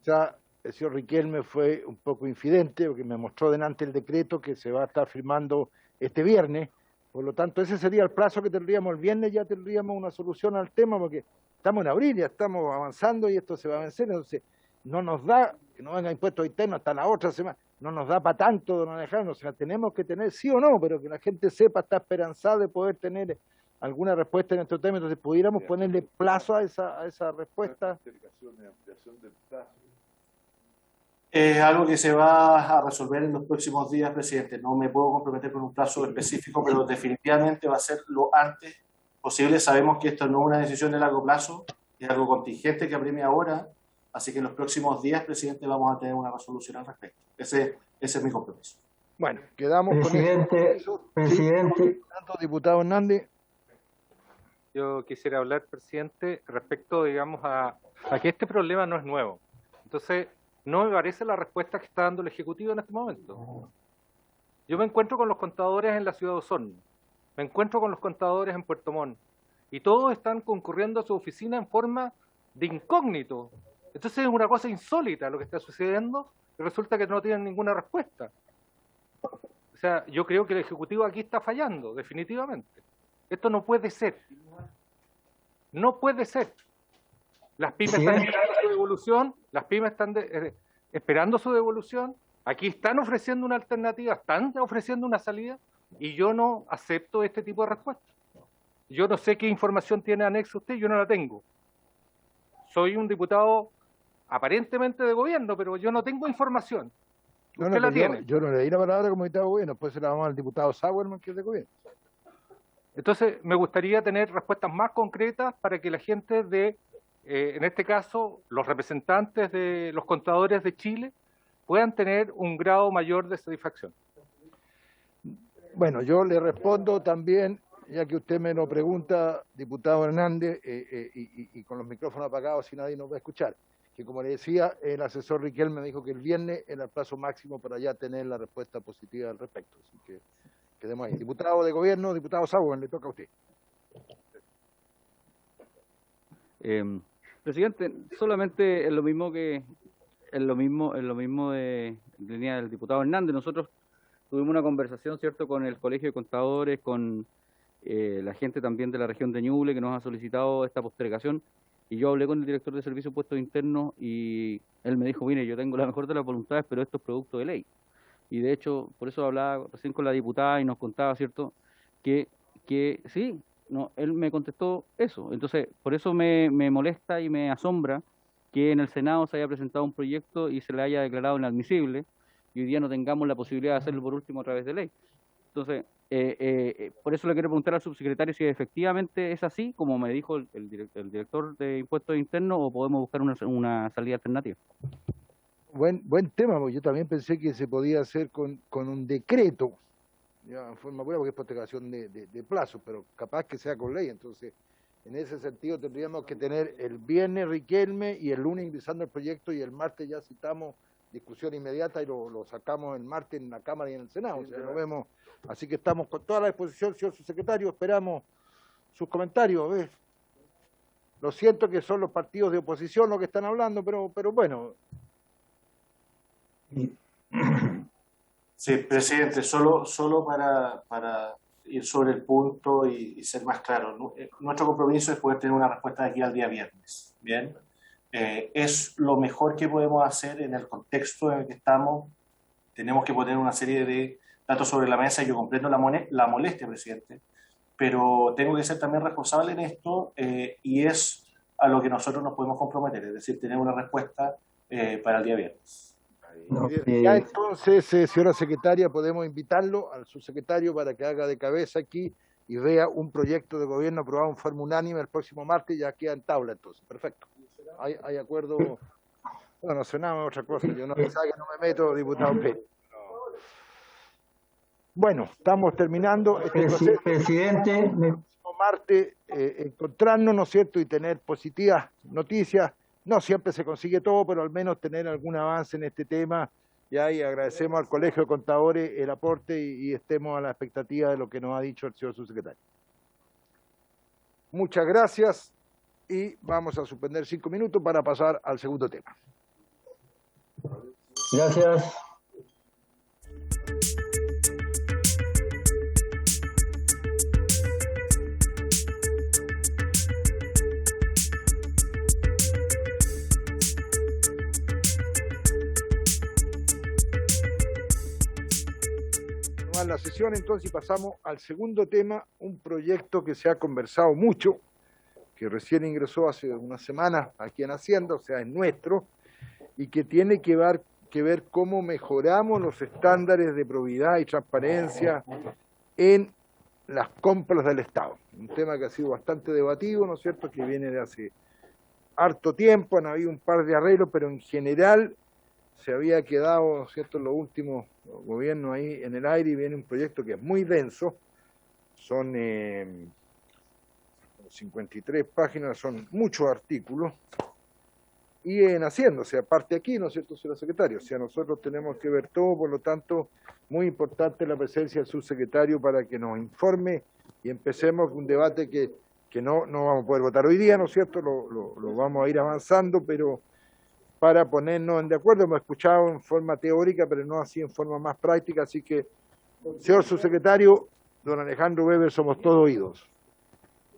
ya el señor Riquelme fue un poco infidente porque me mostró delante el decreto que se va a estar firmando este viernes. Por lo tanto, ese sería el plazo que tendríamos el viernes, ya tendríamos una solución al tema porque estamos en abril, ya estamos avanzando y esto se va a vencer. Entonces, no nos da, que no venga impuestos internos hasta la otra semana, no nos da para tanto, don Alejandro. O sea, tenemos que tener sí o no, pero que la gente sepa, está esperanzada de poder tener alguna respuesta en estos temas. Entonces, pudiéramos ponerle plazo a esa respuesta. Es algo que se va a resolver en los próximos días, presidente. No me puedo comprometer con un plazo específico, pero definitivamente va a ser lo antes posible. Sabemos que esto no es una decisión de largo plazo, es algo contingente que apremia ahora, así que en los próximos días, presidente, vamos a tener una resolución al respecto. Ese es mi compromiso. Bueno, quedamos presidente, con eso. Presidente. Diputado Hernández. Yo quisiera hablar, presidente, respecto, digamos, a que este problema no es nuevo. Entonces, no me parece la respuesta que está dando el Ejecutivo en este momento. Yo me encuentro con los contadores en la ciudad de Osorno, me encuentro con los contadores en Puerto Montt, y todos están concurriendo a su oficina en forma de incógnito. Entonces es una cosa insólita lo que está sucediendo, y resulta que no tienen ninguna respuesta. O sea, yo creo que el Ejecutivo aquí está fallando, definitivamente. Esto no puede ser. No puede ser. Las pymes están esperando su devolución, las pymes están esperando su devolución, aquí están ofreciendo una alternativa, están ofreciendo una salida, y yo no acepto este tipo de respuesta. Yo no sé qué información tiene anexo usted, yo no la tengo. Soy un diputado aparentemente de gobierno, pero yo no tengo información. ¿Usted la tiene? Yo no le di la palabra como diputado de gobierno, después se la vamos al diputado Sauerman, que es de gobierno. Entonces, me gustaría tener respuestas más concretas para que la gente en este caso, los representantes de los contadores de Chile puedan tener un grado mayor de satisfacción. Bueno, yo le respondo también, ya que usted me lo pregunta, diputado Hernández, y con los micrófonos apagados si nadie nos va a escuchar, que como le decía, el asesor Riquelme me dijo que el viernes era el plazo máximo para ya tener la respuesta positiva al respecto. Así que quedemos ahí. Diputado de gobierno, diputado Sauer, le toca a usted. Presidente, solamente en lo mismo de línea del diputado Hernández, nosotros tuvimos una conversación, ¿cierto?, con el Colegio de Contadores, con la gente también de la región de Ñuble que nos ha solicitado esta postergación, y yo hablé con el director de Servicios Puestos Internos y él me dijo, mire, yo tengo la mejor de las voluntades, pero esto es producto de ley. Y de hecho, por eso hablaba recién con la diputada y nos contaba, ¿cierto?, que sí. No, él me contestó eso. Entonces, por eso me molesta y me asombra que en el Senado se haya presentado un proyecto y se le haya declarado inadmisible y hoy día no tengamos la posibilidad de hacerlo por último a través de ley. Entonces, por eso le quiero preguntar al subsecretario si efectivamente es así, como me dijo el director de Impuestos Internos, o podemos buscar una salida alternativa. Buen tema, porque yo también pensé que se podía hacer con un decreto, ya en forma pura, porque es postergación de plazo, pero capaz que sea con ley. Entonces, en ese sentido tendríamos que tener el viernes Riquelme y el lunes ingresando el proyecto, y el martes ya citamos discusión inmediata y lo sacamos el martes en la Cámara y en el Senado. O sea, Así que estamos con toda la disposición, señor subsecretario, esperamos sus comentarios. ¿Ves? Lo siento que son los partidos de oposición los que están hablando, pero bueno. Sí, presidente, solo para ir sobre el punto y ser más claro. Nuestro compromiso es poder tener una respuesta de aquí al día viernes. Bien, es lo mejor que podemos hacer en el contexto en el que estamos. Tenemos que poner una serie de datos sobre la mesa y yo comprendo la molestia, presidente, pero tengo que ser también responsable en esto y es a lo que nosotros nos podemos comprometer, es decir, tener una respuesta para el día viernes. Ya entonces, señora secretaria, podemos invitarlo al subsecretario para que haga de cabeza aquí y vea un proyecto de gobierno aprobado en forma unánime el próximo martes, ya queda en tabla entonces. Perfecto. Hay acuerdo. Bueno, sonaba otra cosa, yo no pensaba que no me meto, diputado Pérez. Bueno, estamos terminando este proceso. Presidente, el próximo martes encontrarnos, ¿no es cierto?, y tener positivas noticias. No siempre se consigue todo, pero al menos tener algún avance en este tema. Y ahí agradecemos al Colegio de Contadores el aporte y estemos a la expectativa de lo que nos ha dicho el señor subsecretario. Muchas gracias y vamos a suspender 5 minutos para pasar al segundo tema. Gracias. La sesión entonces pasamos al segundo tema, un proyecto que se ha conversado mucho, que recién ingresó hace unas semanas aquí en Hacienda, o sea, es nuestro, y que tiene que ver cómo mejoramos los estándares de probidad y transparencia en las compras del Estado. Un tema que ha sido bastante debatido, ¿no es cierto?, que viene de hace harto tiempo, han habido un par de arreglos, pero en general se había quedado, ¿no es cierto?, en los últimos gobiernos ahí en el aire, y viene un proyecto que es muy denso, son 53 páginas, son muchos artículos, y en Hacienda, o sea, parte aquí, ¿no es cierto?, señor secretario, o sea, nosotros tenemos que ver todo, por lo tanto, muy importante la presencia del subsecretario para que nos informe y empecemos un debate que no vamos a poder votar hoy día, ¿no es cierto?, lo vamos a ir avanzando, pero para ponernos de acuerdo. Hemos escuchado en forma teórica, pero no así en forma más práctica, así que, señor subsecretario, don Alejandro Weber, somos todos oídos.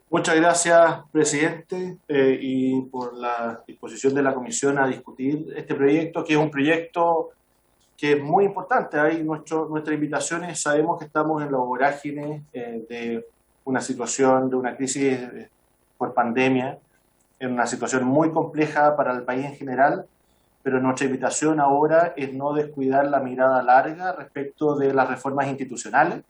Muchas gracias, presidente, y por la disposición de la comisión a discutir este proyecto, que es un proyecto que es muy importante. Ahí nuestra invitación es, sabemos que estamos en la vorágine de una situación, de una crisis por pandemia, en una situación muy compleja para el país en general, pero nuestra invitación ahora es no descuidar la mirada larga respecto de las reformas institucionales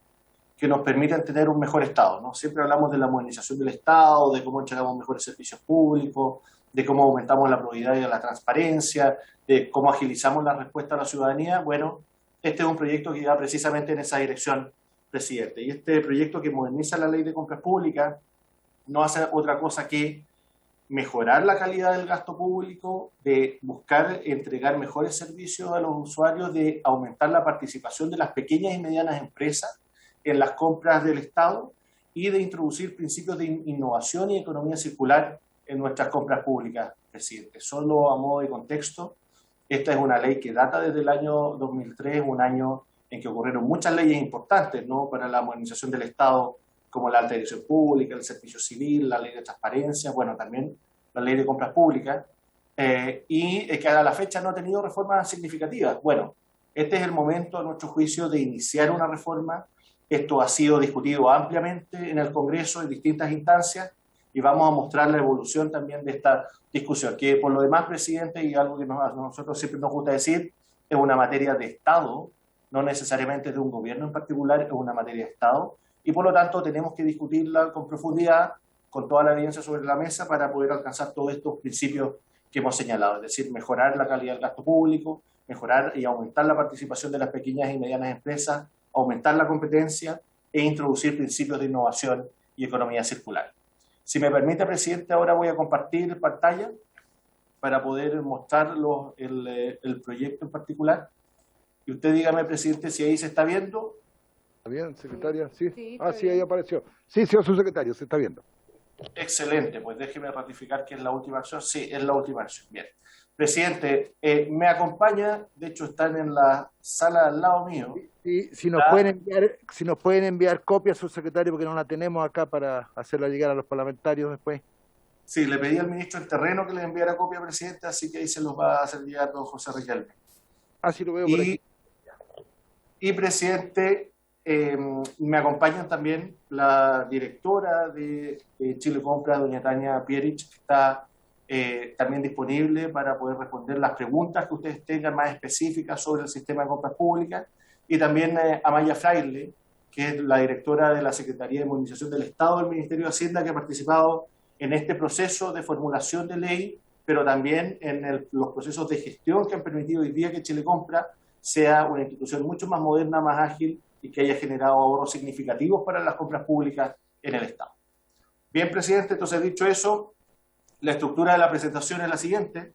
que nos permiten tener un mejor Estado, ¿no? Siempre hablamos de la modernización del Estado, de cómo entregamos mejores servicios públicos, de cómo aumentamos la probidad y la transparencia, de cómo agilizamos la respuesta a la ciudadanía. Bueno, este es un proyecto que va precisamente en esa dirección, presidente. Y este proyecto que moderniza la ley de compras públicas no hace otra cosa que mejorar la calidad del gasto público, de buscar entregar mejores servicios a los usuarios, de aumentar la participación de las pequeñas y medianas empresas en las compras del Estado y de introducir principios de innovación y economía circular en nuestras compras públicas, presidente. Solo a modo de contexto, esta es una ley que data desde el año 2003, un año en que ocurrieron muchas leyes importantes, ¿no?, para la modernización del Estado, como la alta dirección pública, el servicio civil, la ley de transparencia, bueno, también la ley de compras públicas, y que a la fecha no ha tenido reformas significativas. Bueno, este es el momento, a nuestro juicio, de iniciar una reforma. Esto ha sido discutido ampliamente en el Congreso en distintas instancias y vamos a mostrar la evolución también de esta discusión, que por lo demás, presidente, y algo que a nosotros siempre nos gusta decir, es una materia de Estado, no necesariamente de un gobierno en particular, es una materia de Estado, y por lo tanto tenemos que discutirla con profundidad, con toda la evidencia sobre la mesa para poder alcanzar todos estos principios que hemos señalado, es decir, mejorar la calidad del gasto público, mejorar y aumentar la participación de las pequeñas y medianas empresas, aumentar la competencia e introducir principios de innovación y economía circular. Si me permite, presidente, ahora voy a compartir pantalla para poder mostrar el proyecto en particular. Y usted dígame, presidente, si ahí se está viendo. ¿Está bien, secretaria? Sí. Sí, Ah, está sí, ahí bien. apareció. Sí, señor subsecretario, se está viendo. Excelente, pues déjeme ratificar que es la última acción. Sí, es la última acción. Bien. Presidente, me acompaña, de hecho están en la sala al lado mío. Y si nos pueden enviar copias, subsecretario, porque no la tenemos acá para hacerla llegar a los parlamentarios después. Sí, le pedí al ministro del Terreno que le enviara copia, presidente, así que ahí se los va a hacer llegar don José Riquelme. Ah, sí, lo veo por aquí. Y presidente, me acompañan también la directora de Chile Compra, doña Tania Pierich, que está también disponible para poder responder las preguntas que ustedes tengan más específicas sobre el sistema de compras públicas, y también Amaya Fraile, que es la directora de la Secretaría de Modernización del Estado del Ministerio de Hacienda, que ha participado en este proceso de formulación de ley, pero también en los procesos de gestión que han permitido hoy día que Chile Compra sea una institución mucho más moderna, más ágil y que haya generado ahorros significativos para las compras públicas en el Estado. Bien, presidente, entonces dicho eso, la estructura de la presentación es la siguiente.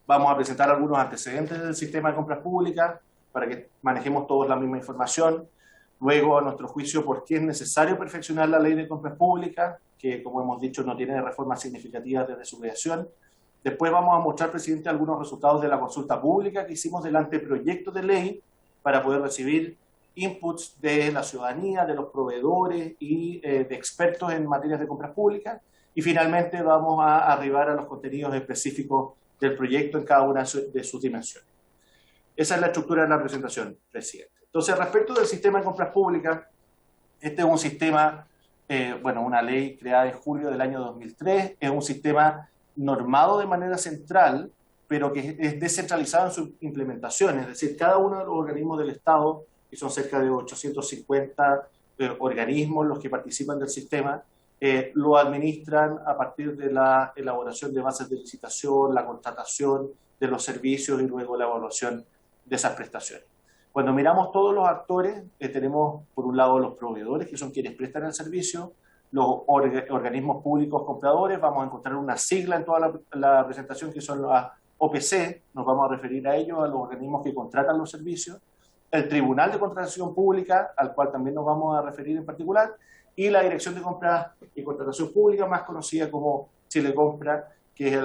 Vamos a presentar algunos antecedentes del sistema de compras públicas para que manejemos todos la misma información. Luego, a nuestro juicio, por qué es necesario perfeccionar la ley de compras públicas, que como hemos dicho no tiene reformas significativas desde su creación. Después vamos a mostrar, presidente, algunos resultados de la consulta pública que hicimos del anteproyecto de ley para poder recibir inputs de la ciudadanía, de los proveedores y de expertos en materias de compras públicas. Y finalmente vamos a arribar a los contenidos específicos del proyecto en cada una de sus dimensiones. Esa es la estructura de la presentación, presidente. Entonces, respecto del sistema de compras públicas, este es un sistema, una ley creada en julio del año 2003, es un sistema normado de manera central, pero que es descentralizado en su implementación, es decir, cada uno de los organismos del Estado, que son cerca de 850 organismos los que participan del sistema, lo administran a partir de la elaboración de bases de licitación, la contratación de los servicios y luego la evaluación de esas prestaciones. Cuando miramos todos los actores, tenemos por un lado los proveedores, que son quienes prestan el servicio, los organismos públicos compradores, vamos a encontrar una sigla en toda la presentación que son las OPC, nos vamos a referir a ellos, a los organismos que contratan los servicios, el Tribunal de Contratación Pública, al cual también nos vamos a referir en particular, y la Dirección de Compras y Contratación Pública, más conocida como Chile Compra, que es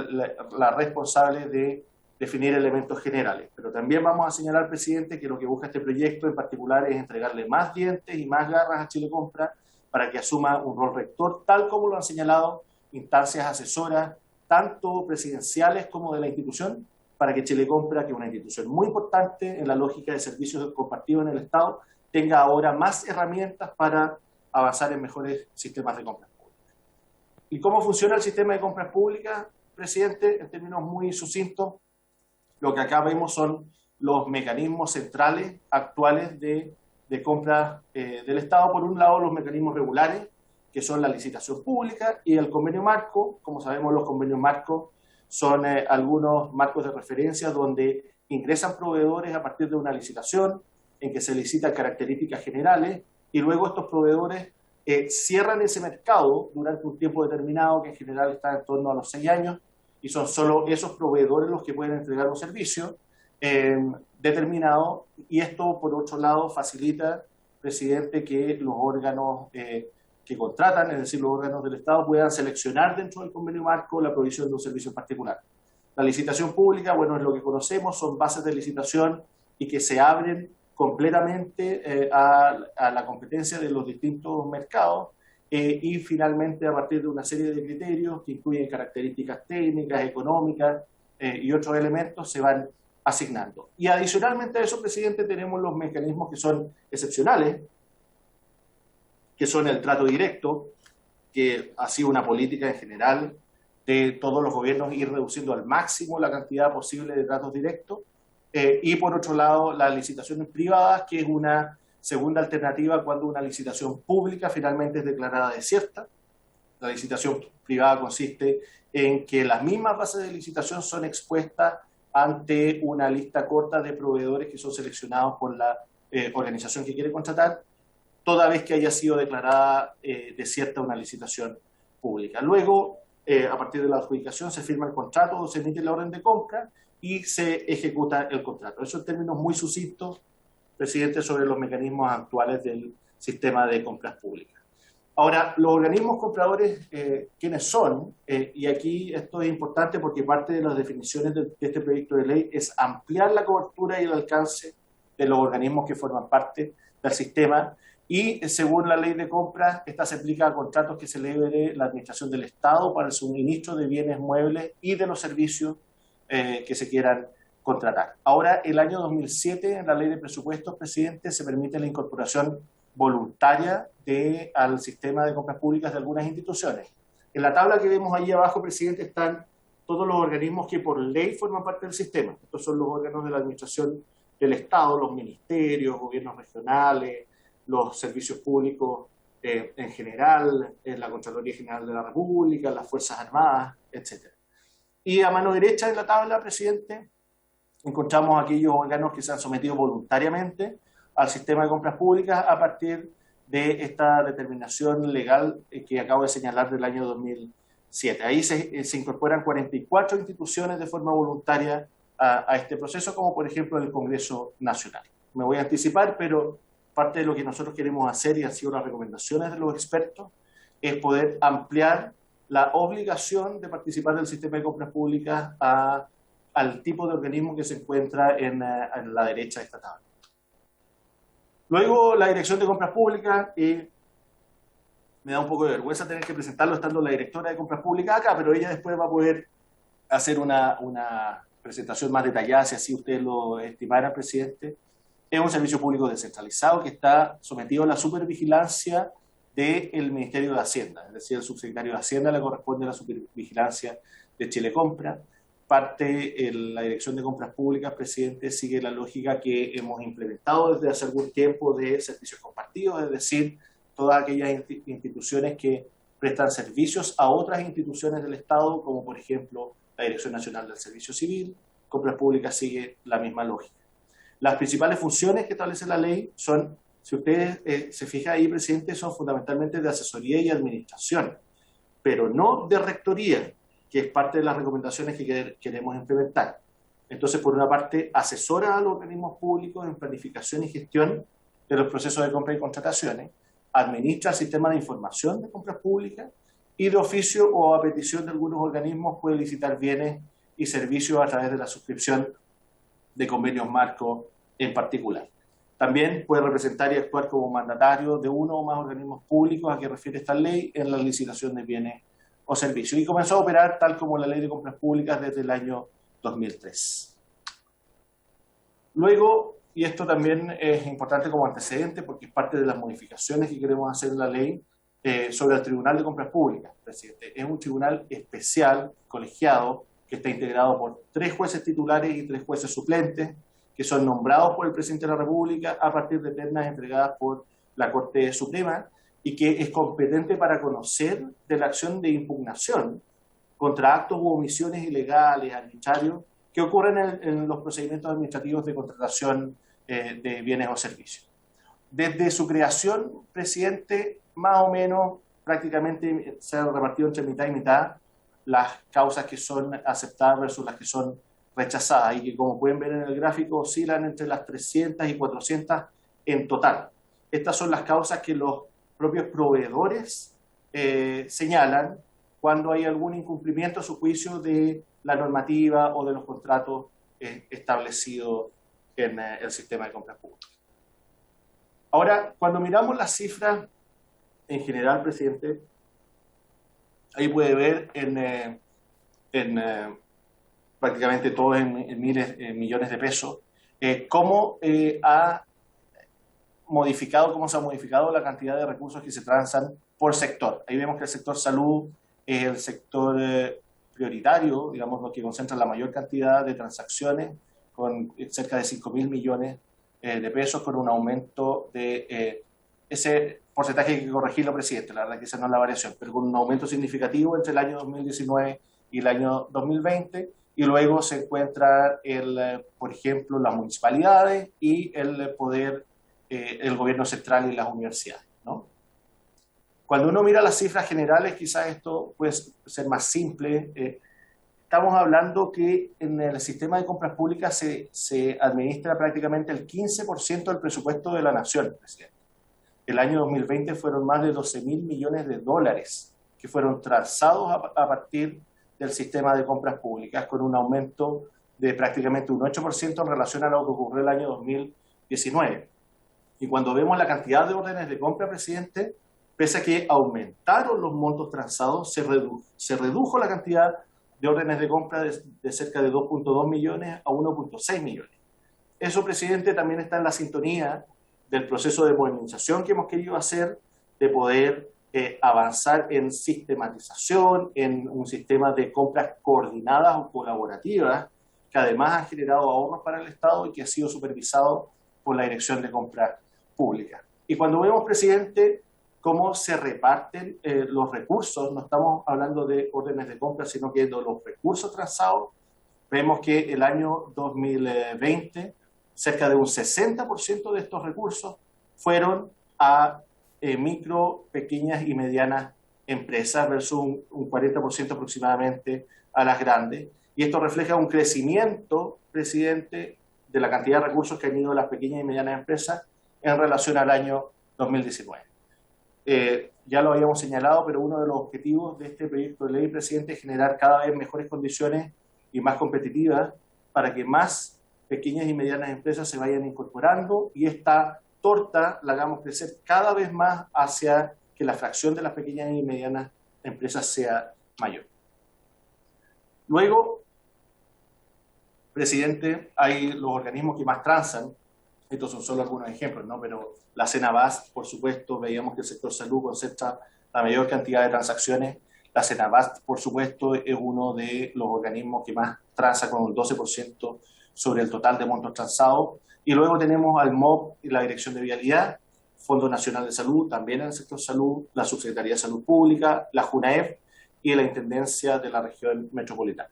la responsable de definir elementos generales. Pero también vamos a señalar, presidente, que lo que busca este proyecto en particular es entregarle más dientes y más garras a Chile Compra para que asuma un rol rector, tal como lo han señalado instancias asesoras, tanto presidenciales como de la institución, para que Chile Compra, que es una institución muy importante en la lógica de servicios compartidos en el Estado, tenga ahora más herramientas para avanzar en mejores sistemas de compras públicas. ¿Y cómo funciona el sistema de compras públicas, presidente? En términos muy sucintos, lo que acá vemos son los mecanismos centrales actuales de compras del Estado. Por un lado, los mecanismos regulares, que son la licitación pública y el convenio marco. Como sabemos, los convenios marcos son algunos marcos de referencia donde ingresan proveedores a partir de una licitación en que se licitan características generales y luego estos proveedores cierran ese mercado durante un tiempo determinado, que en general está en torno a los 6 años, y son solo esos proveedores los que pueden entregar un servicio determinado, y esto, por otro lado, facilita, presidente, que los órganos que contratan, es decir, los órganos del Estado, puedan seleccionar dentro del convenio marco la provisión de un servicio en particular. La licitación pública, bueno, es lo que conocemos, son bases de licitación y que se abren completamente a la competencia de los distintos mercados y finalmente a partir de una serie de criterios que incluyen características técnicas, económicas y otros elementos se van asignando. Y adicionalmente a eso, presidente, tenemos los mecanismos que son excepcionales, que son el trato directo, que ha sido una política en general de todos los gobiernos ir reduciendo al máximo la cantidad posible de tratos directos, y por otro lado las licitaciones privadas, que es una segunda alternativa cuando una licitación pública finalmente es declarada desierta. La licitación privada consiste en que las mismas bases de licitación son expuestas ante una lista corta de proveedores que son seleccionados por la organización que quiere contratar, toda vez que haya sido declarada desierta una licitación pública. Luego, a partir de la adjudicación, se firma el contrato, se emite la orden de compra y se ejecuta el contrato. Eso en términos muy sucintos presidente, sobre los mecanismos actuales del sistema de compras públicas. Ahora, los organismos compradores, ¿quiénes son? Y aquí esto es importante porque parte de las definiciones de este proyecto de ley es ampliar la cobertura y el alcance de los organismos que forman parte del sistema, y según la ley de compras, esta se aplica a contratos que celebre la administración del Estado para el suministro de bienes muebles y de los servicios que se quieran contratar. Ahora, el año 2007, en la ley de presupuestos, presidente, se permite la incorporación voluntaria al sistema de compras públicas de algunas instituciones. En la tabla que vemos ahí abajo, presidente, están todos los organismos que por ley forman parte del sistema. Estos son los órganos de la administración del Estado, los ministerios, gobiernos regionales, los servicios públicos en general, la Contraloría General de la República, las Fuerzas Armadas, etc. Y a mano derecha en la tabla, presidente, encontramos aquellos órganos que se han sometido voluntariamente al sistema de compras públicas a partir de esta determinación legal que acabo de señalar del año 2007. Ahí se incorporan 44 instituciones de forma voluntaria a este proceso, como por ejemplo el Congreso Nacional. Me voy a anticipar, pero parte de lo que nosotros queremos hacer, y han sido las recomendaciones de los expertos, es poder ampliar la obligación de participar del sistema de compras públicas al tipo de organismo que se encuentra en la derecha de esta tabla. Luego, la Dirección de Compras Públicas, me da un poco de vergüenza tener que presentarlo estando la directora de Compras Públicas acá, pero ella después va a poder hacer una presentación más detallada, si así usted lo estimara, presidente. Es un servicio público descentralizado que está sometido a la supervigilancia del Ministerio de Hacienda, es decir, el subsecretario de Hacienda le corresponde la supervigilancia de Chile Compra. La Dirección de Compras Públicas, presidente, sigue la lógica que hemos implementado desde hace algún tiempo de servicios compartidos, es decir, todas aquellas instituciones que prestan servicios a otras instituciones del Estado, como por ejemplo la Dirección Nacional del Servicio Civil. Compras Públicas sigue la misma lógica. Las principales funciones que establece la ley son, si ustedes se fijan ahí, presidente, son fundamentalmente de asesoría y administración, pero no de rectoría, que es parte de las recomendaciones que queremos implementar. Entonces, por una parte, asesora a los organismos públicos en planificación y gestión de los procesos de compra y contrataciones, administra el sistema de información de compras públicas y de oficio o a petición de algunos organismos puede licitar bienes y servicios a través de la suscripción de convenios marco en particular. También puede representar y actuar como mandatario de uno o más organismos públicos a que refiere esta ley en la licitación de bienes o servicios, y comenzó a operar tal como la Ley de Compras Públicas desde el año 2003. Luego, y esto también es importante como antecedente porque es parte de las modificaciones que queremos hacer en la ley sobre el Tribunal de Compras Públicas, presidente. Es un tribunal especial, colegiado, que está integrado por 3 jueces titulares y 3 jueces suplentes, que son nombrados por el presidente de la República a partir de ternas entregadas por la Corte Suprema, y que es competente para conocer de la acción de impugnación contra actos u omisiones ilegales, arbitrarios, que ocurren en los procedimientos administrativos de contratación de bienes o servicios. Desde su creación, presidente, más o menos prácticamente se ha repartido entre mitad y mitad las causas que son aceptadas versus las que son rechazadas, y que, como pueden ver en el gráfico, oscilan entre las 300 y 400 en total. Estas son las causas que los propios proveedores señalan cuando hay algún incumplimiento a su juicio de la normativa o de los contratos establecidos en el sistema de compras públicas. Ahora, cuando miramos las cifras en general, presidente, ahí puede ver prácticamente todo en millones de pesos, cómo cómo se ha modificado la cantidad de recursos que se transan por sector. Ahí vemos que el sector salud es el sector prioritario, digamos, lo que concentra la mayor cantidad de transacciones, con cerca de 5.000 millones de pesos, con un aumento de ese porcentaje que hay que corregirlo, presidente, la verdad que esa no es la variación, pero con un aumento significativo entre el año 2019 y el año 2020, y luego se encuentra, por ejemplo, las municipalidades y el gobierno central y las universidades, ¿no? Cuando uno mira las cifras generales, quizás esto puede ser más simple. estamos hablando que en el sistema de compras públicas se administra prácticamente el 15% del presupuesto de la nación, presidente. El año 2020 fueron más de 12.000 millones de dólares que fueron transados a partir del sistema de compras públicas, con un aumento de prácticamente un 8% en relación a lo que ocurrió el año 2019. Y cuando vemos la cantidad de órdenes de compra, presidente, pese a que aumentaron los montos transados, se redujo la cantidad de órdenes de compra de cerca de 2.2 millones a 1.6 millones. Eso, presidente, también está en la sintonía del proceso de modernización que hemos querido hacer, de poder avanzar en sistematización, en un sistema de compras coordinadas o colaborativas, que además han generado ahorros para el Estado y que ha sido supervisado por la Dirección de Compras Públicas. Y cuando vemos, presidente, cómo se reparten los recursos, no estamos hablando de órdenes de compra, sino que de los recursos transados, vemos que el año 2020, cerca de un 60% de estos recursos fueron a micro, pequeñas y medianas empresas versus un 40% aproximadamente a las grandes. Y esto refleja un crecimiento, presidente, de la cantidad de recursos que han ido a las pequeñas y medianas empresas en relación al año 2019. Ya lo habíamos señalado, pero uno de los objetivos de este proyecto de ley, presidente, es generar cada vez mejores condiciones y más competitivas para que más pequeñas y medianas empresas se vayan incorporando y esta torta la hagamos crecer cada vez más hacia que la fracción de las pequeñas y medianas empresas sea mayor. Luego, presidente, hay los organismos que más transan. Estos son solo algunos ejemplos, ¿no? Pero la Cenabast, por supuesto, veíamos que el sector salud concentra la mayor cantidad de transacciones. La Cenabast, por supuesto, es uno de los organismos que más transa, con un 12% sobre el total de montos transados. Y luego tenemos al MOP y la Dirección de Vialidad, Fondo Nacional de Salud, también en el sector salud, la Subsecretaría de Salud Pública, la JUNAEP y la Intendencia de la Región Metropolitana.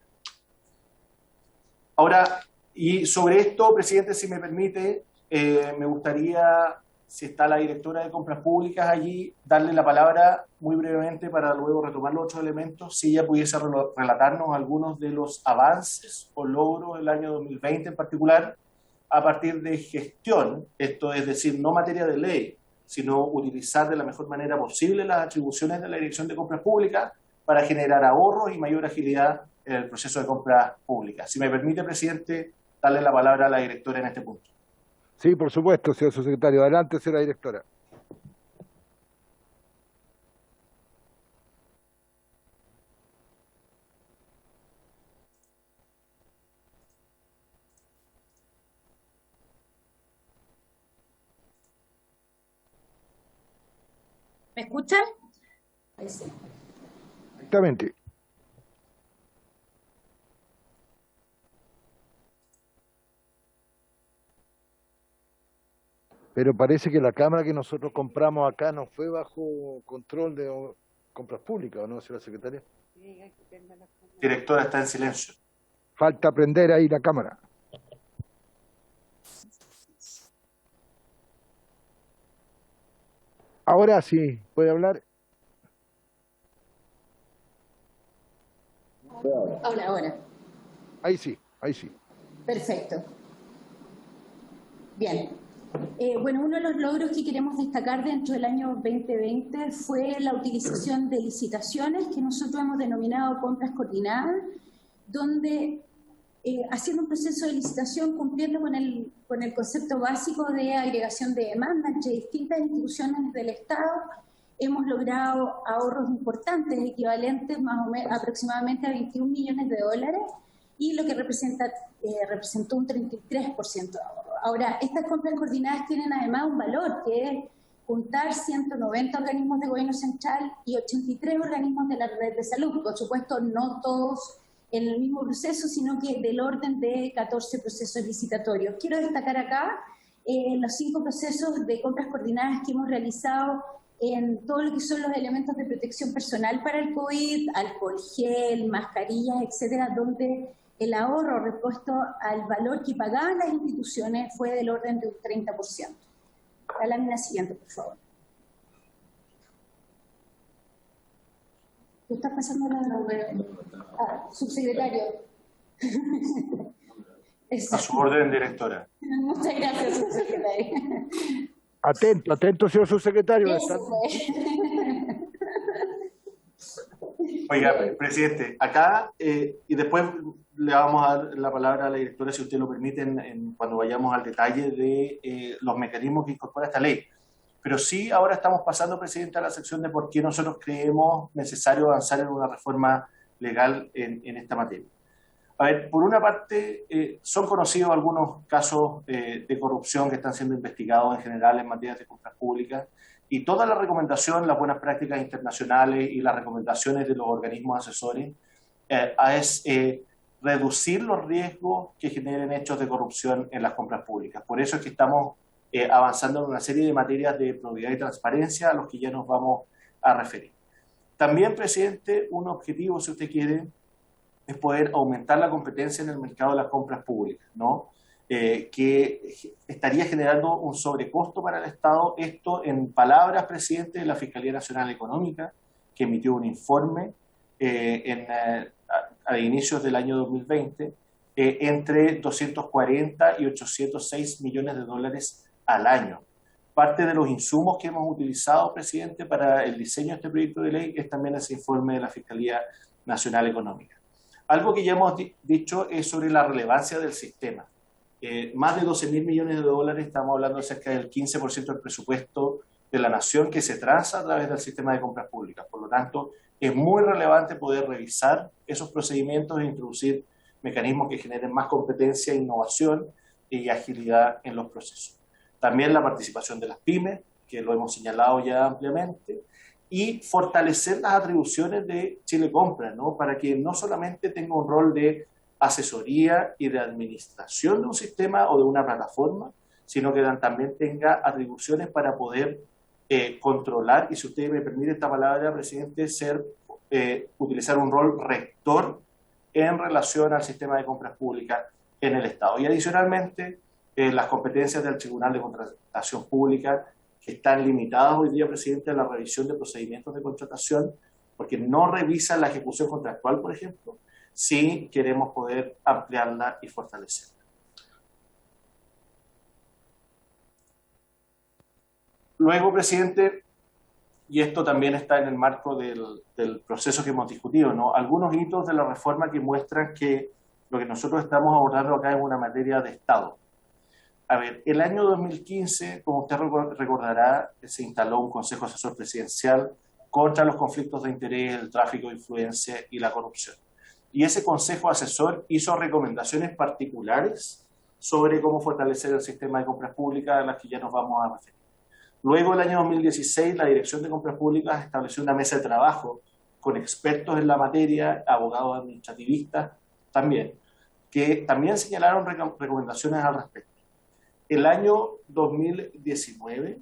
Ahora, y sobre esto, presidente, si me permite, me gustaría, si está la directora de Compras Públicas allí, darle la palabra muy brevemente para luego retomar los otros elementos, si ella pudiese relatarnos algunos de los avances o logros del año 2020 en particular, a partir de gestión, esto es decir, no materia de ley, sino utilizar de la mejor manera posible las atribuciones de la Dirección de Compras Públicas para generar ahorros y mayor agilidad en el proceso de compras públicas. Si me permite, presidente, darle la palabra a la directora en este punto. Sí, por supuesto, señor subsecretario. Adelante, señora directora. ¿Me escuchan? Sí. Exactamente. Pero parece que la cámara que nosotros compramos acá no fue bajo control de compras públicas, ¿o no, señora secretaria? Directora, está en silencio. Falta prender ahí la cámara. Ahora sí, ¿puede hablar? Ahora. Ahí sí, ahí sí. Perfecto. Bien. Bueno, uno de los logros que queremos destacar dentro del año 2020 fue la utilización de licitaciones que nosotros hemos denominado compras coordinadas, donde haciendo un proceso de licitación cumpliendo con el concepto básico de agregación de demanda entre distintas instituciones del Estado, hemos logrado ahorros importantes, equivalentes más o menos aproximadamente a 21 millones de dólares, y lo que representó un 33% de ahorro. Ahora, estas compras coordinadas tienen además un valor, que es juntar 190 organismos de gobierno central y 83 organismos de la red de salud. Por supuesto, no todos en el mismo proceso, sino que del orden de 14 procesos licitatorios. Quiero destacar acá los 5 procesos de compras coordinadas que hemos realizado en todo lo que son los elementos de protección personal para el COVID, alcohol gel, mascarillas, etcétera, donde el ahorro respecto al valor que pagaban las instituciones fue del orden de un 30%. La lámina siguiente, por favor. Tú estás pasando subsecretario. A su orden, directora. Muchas gracias, subsecretario. Atento, señor subsecretario. Oiga, presidente, acá, y después le vamos a dar la palabra a la directora, si usted lo permite, cuando vayamos al detalle de los mecanismos que incorpora esta ley. Pero sí, ahora estamos pasando, presidente, a la sección de por qué nosotros creemos necesario avanzar en una reforma legal en esta materia. A ver, por una parte, son conocidos algunos casos de corrupción que están siendo investigados en general en materia de compras públicas, y toda la recomendación, las buenas prácticas internacionales y las recomendaciones de los organismos asesores es reducir los riesgos que generen hechos de corrupción en las compras públicas. Por eso es que estamos avanzando en una serie de materias de probidad y transparencia a los que ya nos vamos a referir. También, presidente, un objetivo, si usted quiere, es poder aumentar la competencia en el mercado de las compras públicas, ¿no? Que estaría generando un sobrecosto para el Estado. Esto en palabras, presidente, de la Fiscalía Nacional Económica, que emitió un informe a inicios del año 2020, entre 240 y 806 millones de dólares al año. Parte de los insumos que hemos utilizado, presidente, para el diseño de este proyecto de ley es también ese informe de la Fiscalía Nacional Económica. Algo que ya hemos dicho es sobre la relevancia del sistema. Más de 12.000 millones de dólares, estamos hablando de cerca del 15% del presupuesto de la nación que se transa a través del sistema de compras públicas. Por lo tanto, es muy relevante poder revisar esos procedimientos e introducir mecanismos que generen más competencia, innovación y agilidad en los procesos. También la participación de las pymes, que lo hemos señalado ya ampliamente, y fortalecer las atribuciones de Chile Compra, ¿no? Para que no solamente tenga un rol de asesoría y de administración de un sistema o de una plataforma, sino que también tenga atribuciones para poder controlar, y si usted me permite esta palabra, presidente, utilizar un rol rector en relación al sistema de compras públicas en el Estado. Y adicionalmente, las competencias del Tribunal de Contratación Pública, que están limitadas hoy día, presidente, a la revisión de procedimientos de contratación, porque no revisan la ejecución contractual, por ejemplo, si queremos poder ampliarla y fortalecerla. Luego, presidente, y esto también está en el marco del proceso que hemos discutido, ¿no? Algunos hitos de la reforma que muestran que lo que nosotros estamos abordando acá es una materia de Estado. A ver, el año 2015, como usted recordará, se instaló un Consejo Asesor Presidencial contra los conflictos de interés, el tráfico de influencia y la corrupción. Y ese Consejo Asesor hizo recomendaciones particulares sobre cómo fortalecer el sistema de compras públicas, a las que ya nos vamos a referir. Luego, el año 2016, la Dirección de Compras Públicas estableció una mesa de trabajo con expertos en la materia, abogados administrativistas también, que también señalaron recomendaciones al respecto. El año 2019,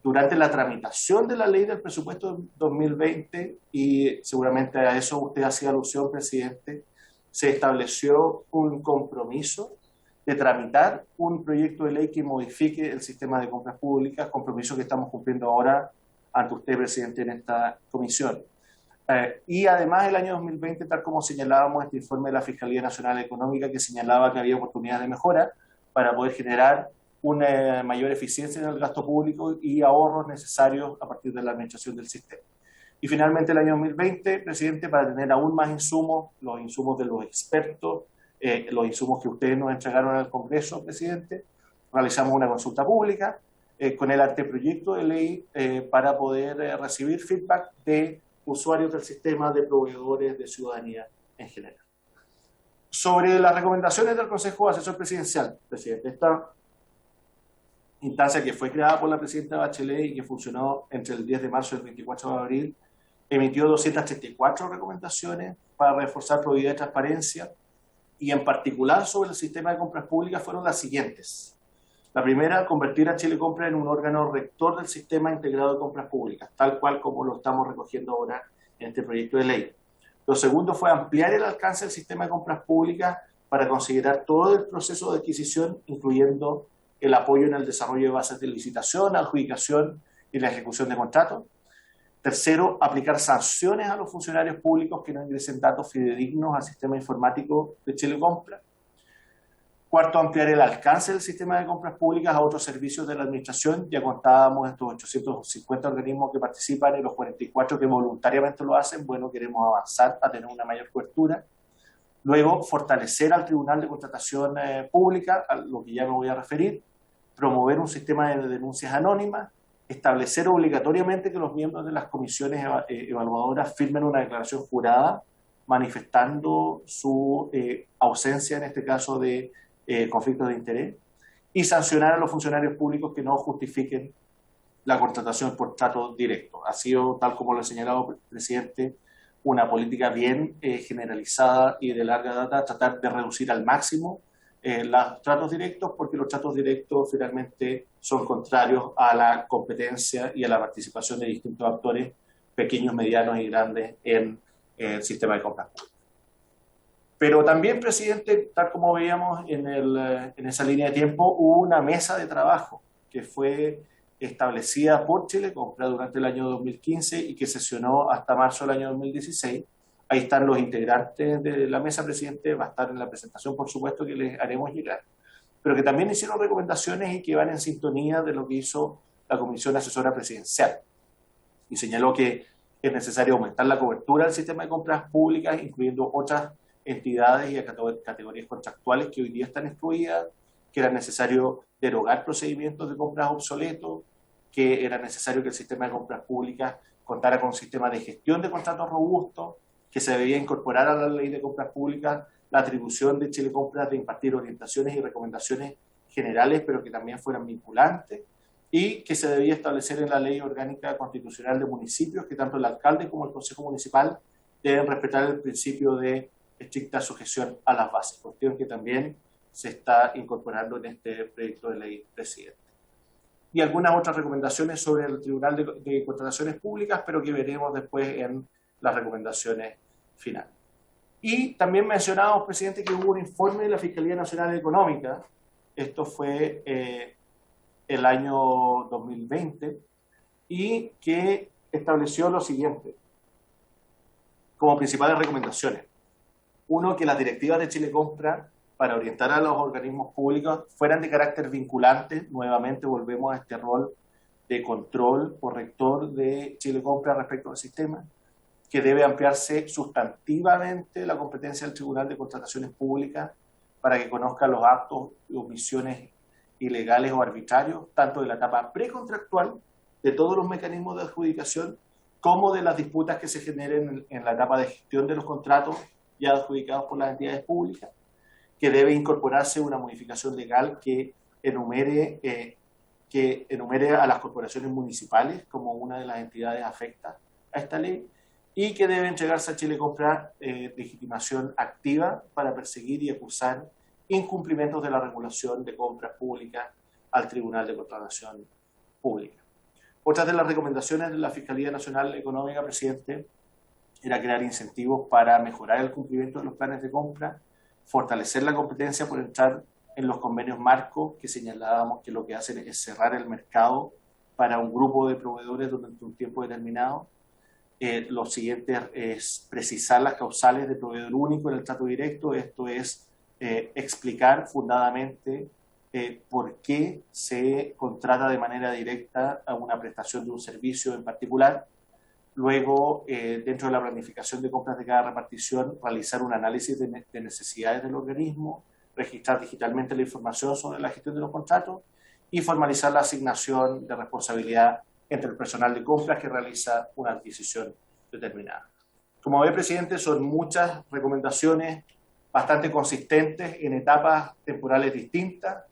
durante la tramitación de la ley del presupuesto 2020, y seguramente a eso usted hacía alusión, presidente, se estableció un compromiso de tramitar un proyecto de ley que modifique el sistema de compras públicas, compromiso que estamos cumpliendo ahora ante usted, presidente, en esta comisión. Y además, el año 2020, tal como señalábamos, este informe de la Fiscalía Nacional Económica, que señalaba que había oportunidades de mejora para poder generar una mayor eficiencia en el gasto público y ahorros necesarios a partir de la administración del sistema. Y finalmente, el año 2020, presidente, para tener aún más insumos, los insumos de los expertos, los insumos que ustedes nos entregaron al Congreso, presidente, realizamos una consulta pública con el anteproyecto de ley para poder recibir feedback de usuarios del sistema, de proveedores, de ciudadanía en general. Sobre las recomendaciones del Consejo Asesor Presidencial, presidente, esta instancia que fue creada por la presidenta Bachelet y que funcionó entre el 10 de marzo y el 24 de abril, emitió 234 recomendaciones para reforzar probidad y transparencia, y en particular sobre el sistema de compras públicas fueron las siguientes. La primera, convertir a Chile Compra en un órgano rector del sistema integrado de compras públicas, tal cual como lo estamos recogiendo ahora en este proyecto de ley. Lo segundo fue ampliar el alcance del sistema de compras públicas para considerar todo el proceso de adquisición, incluyendo el apoyo en el desarrollo de bases de licitación, adjudicación y la ejecución de contratos. Tercero, aplicar sanciones a los funcionarios públicos que no ingresen datos fidedignos al sistema informático de Chile Compra. Cuarto, ampliar el alcance del sistema de compras públicas a otros servicios de la administración. Ya contábamos estos 850 organismos que participan y los 44 que voluntariamente lo hacen. Bueno, queremos avanzar a tener una mayor cobertura. Luego, fortalecer al Tribunal de Contratación Pública, a lo que ya me voy a referir. Promover un sistema de denuncias anónimas. Establecer obligatoriamente que los miembros de las comisiones evaluadoras firmen una declaración jurada manifestando su ausencia, en este caso, de conflictos de interés, y sancionar a los funcionarios públicos que no justifiquen la contratación por trato directo. Ha sido, tal como lo ha señalado el presidente, una política bien generalizada y de larga data, tratar de reducir al máximo los tratos directos, porque los tratos directos finalmente son contrarios a la competencia y a la participación de distintos actores, pequeños, medianos y grandes, en el sistema de compras públicas. Pero también, presidente, tal como veíamos en esa línea de tiempo, hubo una mesa de trabajo que fue establecida por Chile Compra durante el año 2015 y que sesionó hasta marzo del año 2016. Ahí están los integrantes de la mesa, presidente, va a estar en la presentación, por supuesto, que les haremos llegar, pero que también hicieron recomendaciones y que van en sintonía de lo que hizo la Comisión Asesora Presidencial. Y señaló que es necesario aumentar la cobertura del sistema de compras públicas, incluyendo otras entidades y categorías contractuales que hoy día están excluidas, que era necesario derogar procedimientos de compras obsoletos, que era necesario que el sistema de compras públicas contara con un sistema de gestión de contratos robustos, que se debía incorporar a la ley de compras públicas la atribución de Chile Compras de impartir orientaciones y recomendaciones generales, pero que también fueran vinculantes, y que se debía establecer en la ley orgánica constitucional de municipios que tanto el alcalde como el consejo municipal deben respetar el principio de estricta sujeción a las bases, cuestión que también se está incorporando en este proyecto de ley, presidente. Y algunas otras recomendaciones sobre el Tribunal de Contrataciones Públicas, pero que veremos después en las recomendaciones finales. Y también mencionamos, presidente, que hubo un informe de la Fiscalía Nacional Económica, esto fue el año 2020, y que estableció lo siguiente como principales recomendaciones. Uno, que las directivas de Chile Compra para orientar a los organismos públicos fueran de carácter vinculante. Nuevamente volvemos a este rol de control o rector de Chile Compra respecto al sistema, que debe ampliarse sustantivamente la competencia del Tribunal de Contrataciones Públicas para que conozca los actos y omisiones ilegales o arbitrarios, tanto de la etapa precontractual, de todos los mecanismos de adjudicación, como de las disputas que se generen en la etapa de gestión de los contratos ya adjudicados por las entidades públicas, que debe incorporarse una modificación legal que enumere a las corporaciones municipales como una de las entidades afectas a esta ley, y que debe entregarse a Chile Compra legitimación activa para perseguir y acusar incumplimientos de la regulación de compras públicas al Tribunal de Contratación Pública. Otra de las recomendaciones de la Fiscalía Nacional Económica, presidente, era crear incentivos para mejorar el cumplimiento de los planes de compra, fortalecer la competencia por entrar en los convenios marcos, que señalábamos que lo que hacen es cerrar el mercado para un grupo de proveedores durante un tiempo determinado. Lo siguiente es precisar las causales de proveedor único en el trato directo, esto es explicar fundadamente por qué se contrata de manera directa a una prestación de un servicio en particular. Luego, dentro de la planificación de compras de cada repartición, realizar un análisis de necesidades del organismo, registrar digitalmente la información sobre la gestión de los contratos y formalizar la asignación de responsabilidad entre el personal de compras que realiza una adquisición determinada. Como ve, presidente, son muchas recomendaciones bastante consistentes en etapas temporales distintas.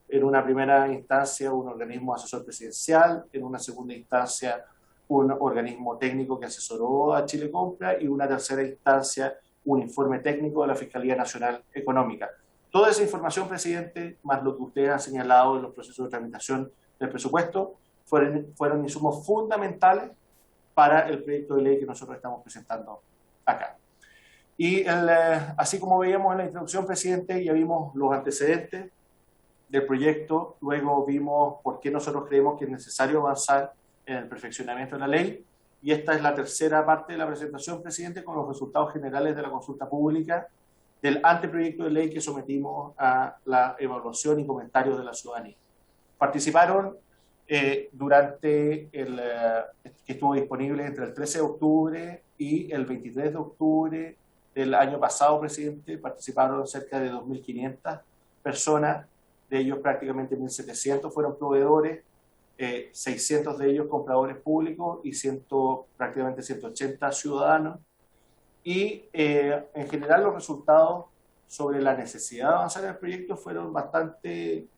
En una primera instancia, un organismo asesor presidencial; en una segunda instancia, un organismo técnico que asesoró a Chile Compra; y una tercera instancia, un informe técnico de la Fiscalía Nacional Económica. Toda esa información, presidente, más lo que ustedes han señalado en los procesos de tramitación del presupuesto, fueron insumos fundamentales para el proyecto de ley que nosotros estamos presentando acá. Y así como veíamos en la introducción, presidente, ya vimos los antecedentes del proyecto, luego vimos por qué nosotros creemos que es necesario avanzar en el perfeccionamiento de la ley, y esta es la tercera parte de la presentación, presidente, con los resultados generales de la consulta pública del anteproyecto de ley que sometimos a la evaluación y comentarios de la ciudadanía. Participaron durante que estuvo disponible entre el 13 de octubre y el 23 de octubre del año pasado, presidente, participaron cerca de 2.500 personas, de ellos prácticamente 1.700 fueron proveedores, 600 de ellos compradores públicos y prácticamente 180 ciudadanos. Y en general los resultados sobre la necesidad de avanzar en el proyecto fueron bastante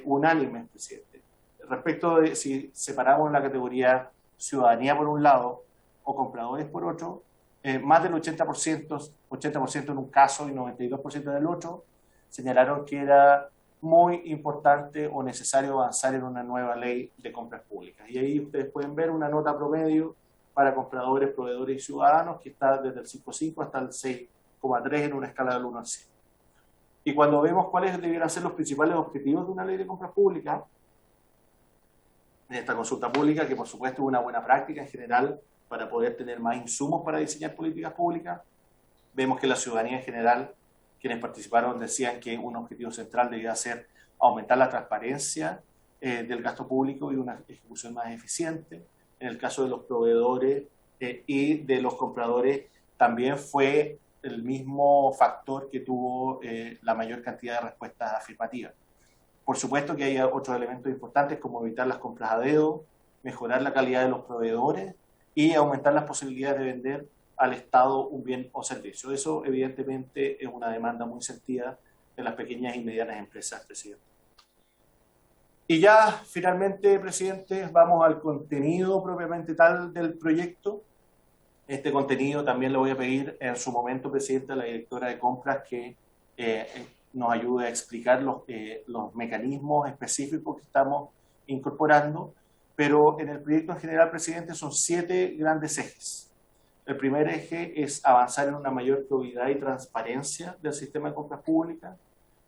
unánimes, presidente. Respecto de si separamos la categoría ciudadanía por un lado o compradores por otro, más del 80% en un caso y 92% en el otro, señalaron que era muy importante o necesario avanzar en una nueva ley de compras públicas. Y ahí ustedes pueden ver una nota promedio para compradores, proveedores y ciudadanos que está desde el 5.5 hasta el 6.3 en una escala del 1 al 100. Y cuando vemos cuáles debieran ser los principales objetivos de una ley de compras públicas, en esta consulta pública, que por supuesto es una buena práctica en general para poder tener más insumos para diseñar políticas públicas, vemos que la ciudadanía en general, quienes participaron, decían que un objetivo central debía ser aumentar la transparencia del gasto público y una ejecución más eficiente. En el caso de los proveedores y de los compradores, también fue el mismo factor que tuvo la mayor cantidad de respuestas afirmativas. Por supuesto que hay otros elementos importantes como evitar las compras a dedo, mejorar la calidad de los proveedores y aumentar las posibilidades de vender al Estado un bien o servicio. Eso evidentemente es una demanda muy sentida de las pequeñas y medianas empresas, presidente. Y ya finalmente, presidente, vamos al contenido propiamente tal del proyecto. Este contenido también le voy a pedir en su momento, presidente, a la directora de compras que nos ayude a explicar los mecanismos específicos que estamos incorporando, pero en el proyecto en general, presidente, son 7 grandes ejes. El primer eje es avanzar en una mayor probidad y transparencia del sistema de compras públicas.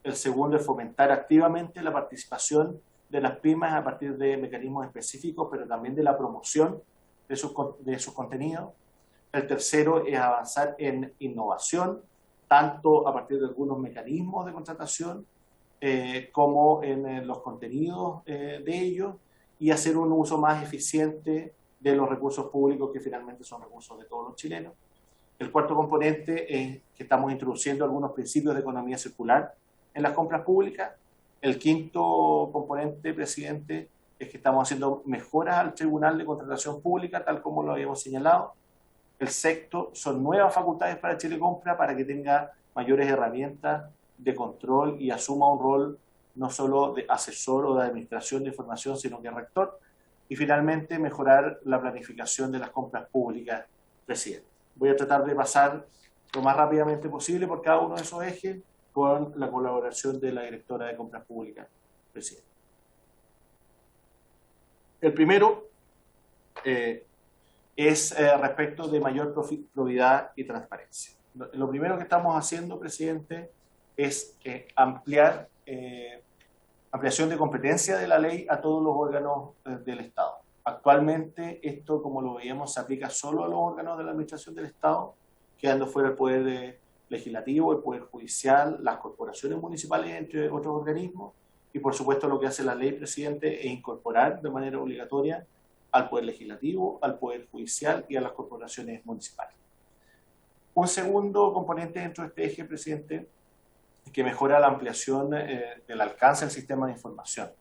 El segundo es fomentar activamente la participación de las pymes a partir de mecanismos específicos, pero también de la promoción de sus contenidos. El tercero es avanzar en innovación, tanto a partir de algunos mecanismos de contratación como en los contenidos de ellos, y hacer un uso más eficiente de los recursos públicos que finalmente son recursos de todos los chilenos. El cuarto componente es que estamos introduciendo algunos principios de economía circular en las compras públicas. El quinto componente, presidente, es que estamos haciendo mejoras al Tribunal de Contratación Pública, tal como lo habíamos señalado. El sexto son nuevas facultades para Chile Compra para que tenga mayores herramientas de control y asuma un rol no solo de asesor o de administración de información, sino que rector. Y finalmente, mejorar la planificación de las compras públicas, presidente. Voy a tratar de pasar lo más rápidamente posible por cada uno de esos ejes con la colaboración de la directora de compras públicas, presidente. El primero es respecto de mayor probidad y transparencia. Lo primero que estamos haciendo, presidente, es ampliación de competencia de la ley a todos los órganos del Estado. Actualmente esto, como lo veíamos, se aplica solo a los órganos de la administración del Estado, quedando fuera el poder legislativo, el poder judicial, las corporaciones municipales, entre otros organismos, y por supuesto lo que hace la ley, presidente, es incorporar de manera obligatoria al poder legislativo, al poder judicial y a las corporaciones municipales. Un segundo componente dentro de este eje, presidente, que mejora la ampliación del alcance del sistema de información.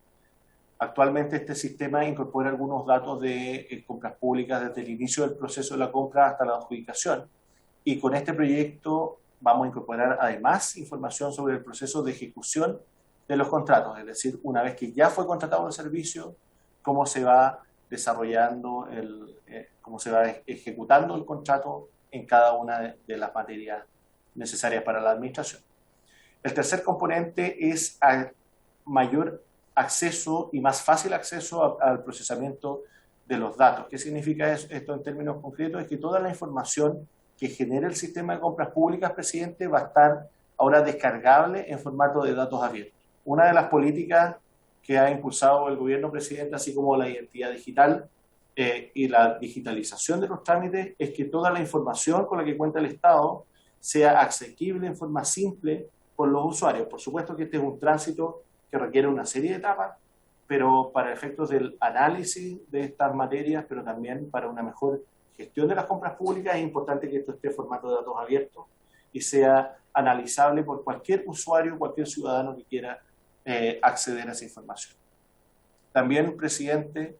Actualmente este sistema incorpora algunos datos de compras públicas desde el inicio del proceso de la compra hasta la adjudicación, y con este proyecto vamos a incorporar además información sobre el proceso de ejecución de los contratos, es decir, una vez que ya fue contratado el servicio, cómo se va desarrollando, cómo se va ejecutando el contrato en cada una de las materias necesarias para la administración. El tercer componente es mayor acceso y más fácil acceso al procesamiento de los datos. ¿Qué significa esto en términos concretos? Es que toda la información que genere el sistema de compras públicas, presidente, va a estar ahora descargable en formato de datos abiertos. Una de las políticas que ha impulsado el gobierno, presidente, así como la identidad digital, y la digitalización de los trámites es que toda la información con la que cuenta el Estado sea asequible en forma simple por los usuarios. Por supuesto que este es un tránsito que requiere una serie de etapas, pero para efectos del análisis de estas materias, pero también para una mejor gestión de las compras públicas, es importante que esto esté en formato de datos abiertos y sea analizable por cualquier usuario, cualquier ciudadano que quiera acceder a esa información. También, presidente,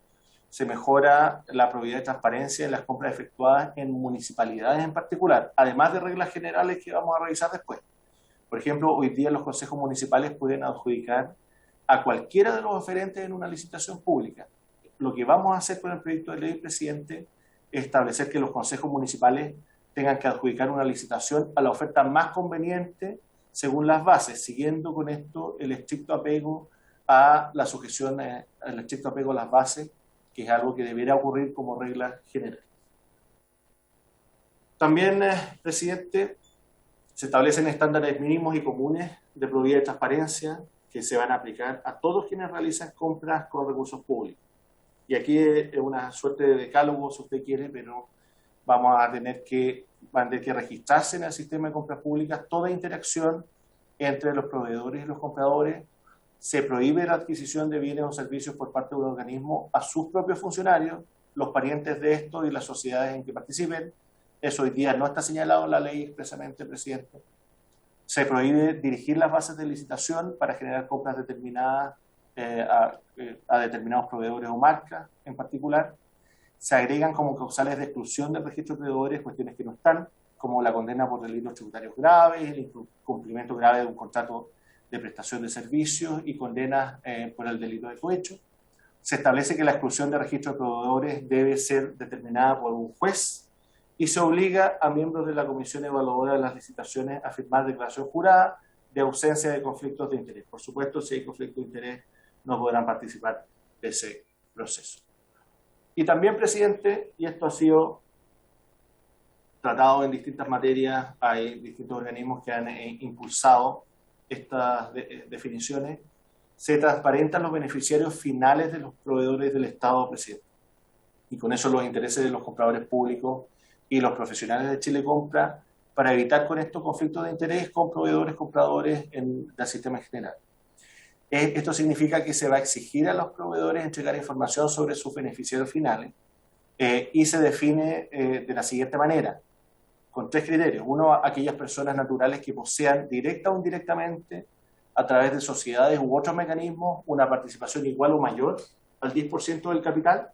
se mejora la probidad y transparencia en las compras efectuadas en municipalidades en particular, además de reglas generales que vamos a revisar después. Por ejemplo, hoy día los consejos municipales pueden adjudicar a cualquiera de los oferentes en una licitación pública. Lo que vamos a hacer con el proyecto de ley, presidente, es establecer que los consejos municipales tengan que adjudicar una licitación a la oferta más conveniente según las bases, siguiendo con esto el estricto apego a la sujeción, el estricto apego a las bases, que es algo que debería ocurrir como regla general. También, presidente, se establecen estándares mínimos y comunes de probidad y transparencia que se van a aplicar a todos quienes realizan compras con recursos públicos. Y aquí es una suerte de decálogo, si usted quiere, pero van a tener que registrarse en el sistema de compras públicas toda interacción entre los proveedores y los compradores. Se prohíbe la adquisición de bienes o servicios por parte de un organismo a sus propios funcionarios, los parientes de estos y las sociedades en que participen. Eso hoy día no está señalado en la ley expresamente, presidente. Se prohíbe dirigir las bases de licitación para generar compras determinadas a determinados proveedores o marcas en particular. Se agregan como causales de exclusión del registro de proveedores cuestiones que no están, como la condena por delitos tributarios graves, el incumplimiento grave de un contrato de prestación de servicios y condenas por el delito de cohecho. Se establece que la exclusión de registro de proveedores debe ser determinada por un juez y se obliga a miembros de la Comisión Evaluadora de las Licitaciones a firmar declaración jurada de ausencia de conflictos de interés. Por supuesto, si hay conflicto de interés, no podrán participar de ese proceso. Y también, presidente, y esto ha sido tratado en distintas materias, hay distintos organismos que han impulsado estas definiciones, se transparentan los beneficiarios finales de los proveedores del Estado, presidente. Y con eso los intereses de los compradores públicos y los profesionales de Chile Compra, para evitar con esto conflictos de interés con proveedores, compradores del sistema en general. Esto significa que se va a exigir a los proveedores entregar información sobre sus beneficiarios finales y se define de la siguiente manera, con 3 criterios. Uno, aquellas personas naturales que posean directa o indirectamente, a través de sociedades u otros mecanismos, una participación igual o mayor al 10% del capital.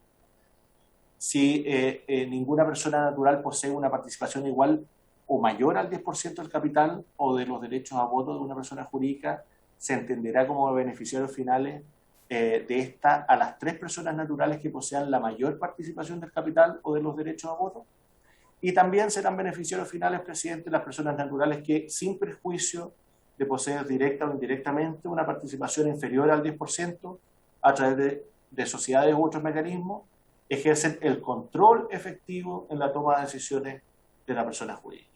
Si ninguna persona natural posee una participación igual o mayor al 10% del capital o de los derechos a voto de una persona jurídica, se entenderá como beneficiarios finales de esta a las 3 personas naturales que posean la mayor participación del capital o de los derechos a voto. Y también serán beneficiarios finales, presidente, las personas naturales que, sin perjuicio de poseer directa o indirectamente una participación inferior al 10% a través de sociedades u otros mecanismos, ejercen el control efectivo en la toma de decisiones de la persona jurídica.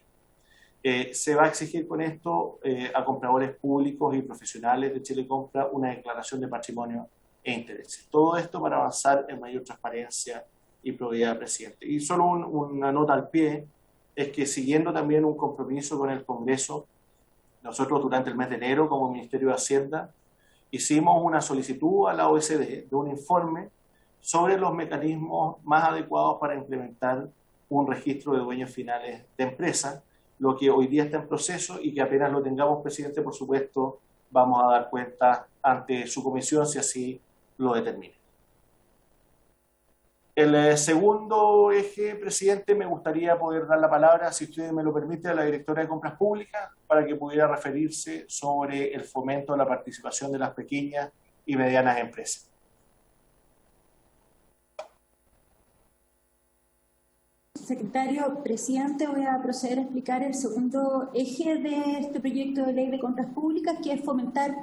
Se va a exigir con esto a compradores públicos y profesionales de Chile Compra una declaración de patrimonio e intereses. Todo esto para avanzar en mayor transparencia y probidad, presidente. Y solo una nota al pie, es que siguiendo también un compromiso con el Congreso, nosotros durante el mes de enero como Ministerio de Hacienda hicimos una solicitud a la OECD de un informe sobre los mecanismos más adecuados para implementar un registro de dueños finales de empresas, lo que hoy día está en proceso y que apenas lo tengamos, presidente, por supuesto, vamos a dar cuenta ante su comisión si así lo determina. El segundo eje, presidente, me gustaría poder dar la palabra, si usted me lo permite, a la directora de Compras Públicas para que pudiera referirse sobre el fomento de la participación de las pequeñas y medianas empresas. Secretario, presidente, voy a proceder a explicar el segundo eje de este proyecto de ley de compras públicas, que es fomentar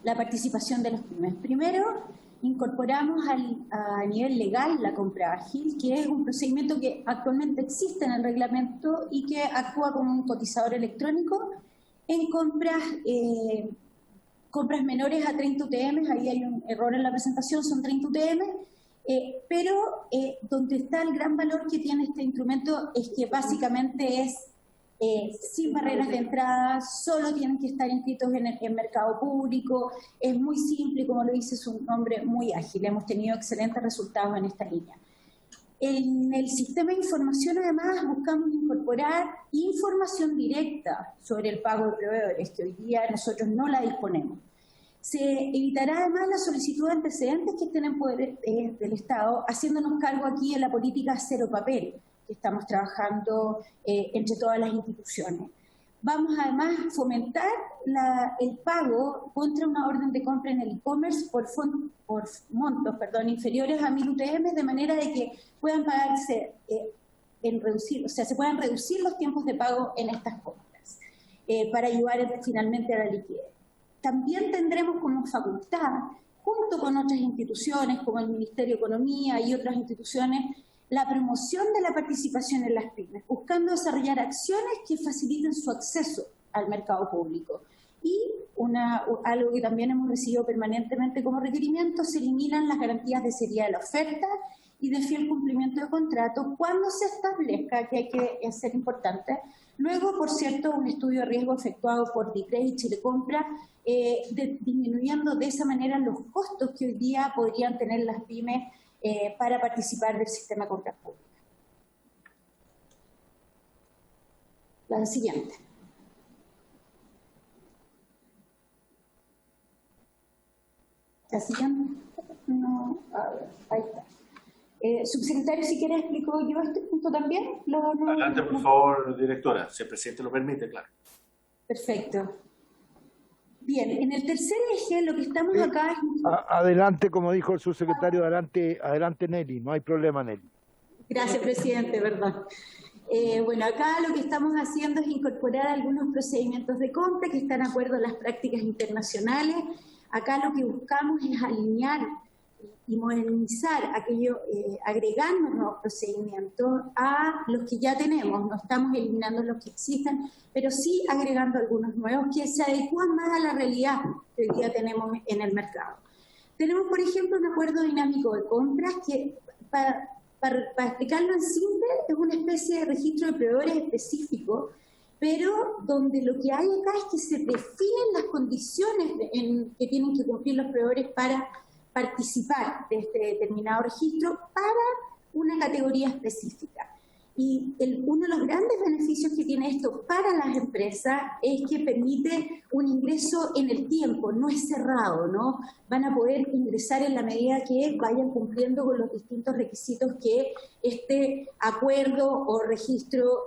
la participación de las pymes. Primero, incorporamos a nivel legal la compra ágil, que es un procedimiento que actualmente existe en el reglamento y que actúa como un cotizador electrónico en compras menores a 30 UTM. Ahí hay un error en la presentación, son 30 UTM. pero donde está el gran valor que tiene este instrumento es que básicamente es sin barreras de entrada, solo tienen que estar inscritos en el mercado público, es muy simple, como lo dice su nombre, muy ágil. Hemos tenido excelentes resultados en esta línea. En el sistema de información, además, buscamos incorporar información directa sobre el pago de proveedores, que hoy día nosotros no la disponemos. Se evitará además la solicitud de antecedentes que estén en poder del Estado, haciéndonos cargo aquí en la política cero papel, que estamos trabajando entre todas las instituciones. Vamos además a fomentar el pago contra una orden de compra en el e-commerce por montos inferiores a 1000 UTM, de manera de que puedan pagarse se puedan reducir los tiempos de pago en estas compras para ayudar finalmente a la liquidez. También tendremos como facultad, junto con otras instituciones como el Ministerio de Economía y otras instituciones, la promoción de la participación en las pymes, buscando desarrollar acciones que faciliten su acceso al mercado público. Y algo que también hemos recibido permanentemente como requerimiento, se eliminan las garantías de seriedad de la oferta y de fiel cumplimiento de contrato cuando se establezca, que hay que ser importante. Luego, por cierto, un estudio de riesgo efectuado por DICRES y Chilecompra, disminuyendo de esa manera los costos que hoy día podrían tener las pymes para participar del sistema de compras públicas. La siguiente. La siguiente. No, a ver, ahí está. Subsecretario, si quiere explico yo este punto también. Adelante, por favor, directora, si el presidente lo permite, claro. Perfecto. Bien, en el tercer eje lo que estamos acá es... Adelante, como dijo el subsecretario, adelante Nelly, no hay problema, Nelly. Gracias, presidente, perdón. Bueno, acá lo que estamos haciendo es incorporar algunos procedimientos de compra que están de acuerdo a las prácticas internacionales. Acá lo que buscamos es alinear y modernizar aquello, agregando nuevos procedimientos a los que ya tenemos. No estamos eliminando los que existen, pero sí agregando algunos nuevos que se adecúan más a la realidad que hoy día tenemos en el mercado. Tenemos, por ejemplo, un acuerdo dinámico de compras que, para explicarlo en simple, es una especie de registro de proveedores específico, pero donde lo que hay acá es que se definen las condiciones que tienen que cumplir los proveedores para participar de este determinado registro para una categoría específica. Y uno de los grandes beneficios que tiene esto para las empresas es que permite un ingreso en el tiempo, no es cerrado, ¿no? Van a poder ingresar en la medida que vayan cumpliendo con los distintos requisitos que este acuerdo o registro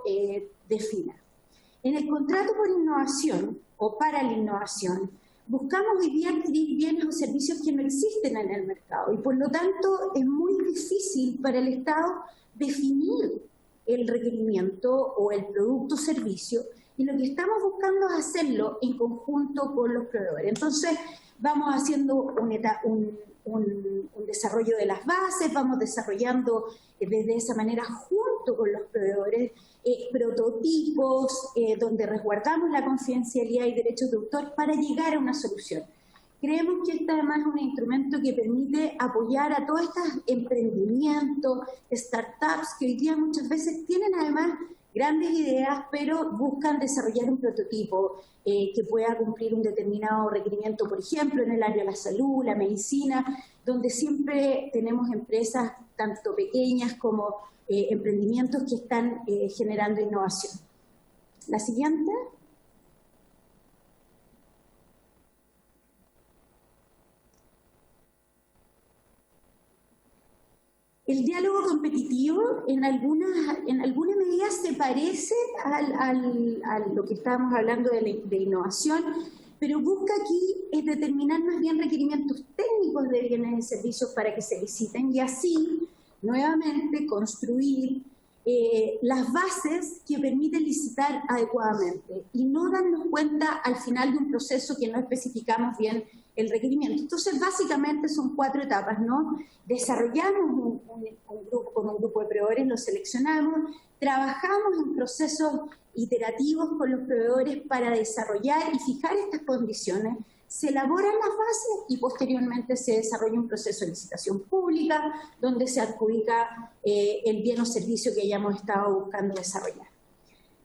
defina. En el contrato por innovación o para la innovación, buscamos hoy día adquirir bienes o servicios que no existen en el mercado y por lo tanto es muy difícil para el Estado definir el requerimiento o el producto o servicio, y lo que estamos buscando es hacerlo en conjunto con los proveedores. Entonces vamos haciendo un desarrollo de las bases, vamos desarrollando de esa manera junto con los proveedores prototipos donde resguardamos la confidencialidad y derechos de autor para llegar a una solución. Creemos que este además es un instrumento que permite apoyar a todos estos emprendimientos, startups que hoy día muchas veces tienen además grandes ideas, pero buscan desarrollar un prototipo que pueda cumplir un determinado requerimiento, por ejemplo, en el área de la salud, la medicina, donde siempre tenemos empresas tanto pequeñas como emprendimientos que están generando innovación. La siguiente. El diálogo competitivo en alguna medida se parece a lo que estábamos hablando de innovación, pero busca aquí determinar más bien requerimientos técnicos de bienes y servicios para que se liciten y así, nuevamente, construir las bases que permiten licitar adecuadamente y no darnos cuenta al final de un proceso que no especificamos bien el requerimiento. Entonces, básicamente son 4 etapas, ¿no? Desarrollamos un grupo con un grupo de proveedores, los seleccionamos, trabajamos en procesos iterativos con los proveedores para desarrollar y fijar estas condiciones, se elaboran las bases y posteriormente se desarrolla un proceso de licitación pública donde se adjudica el bien o servicio que hayamos estado buscando desarrollar.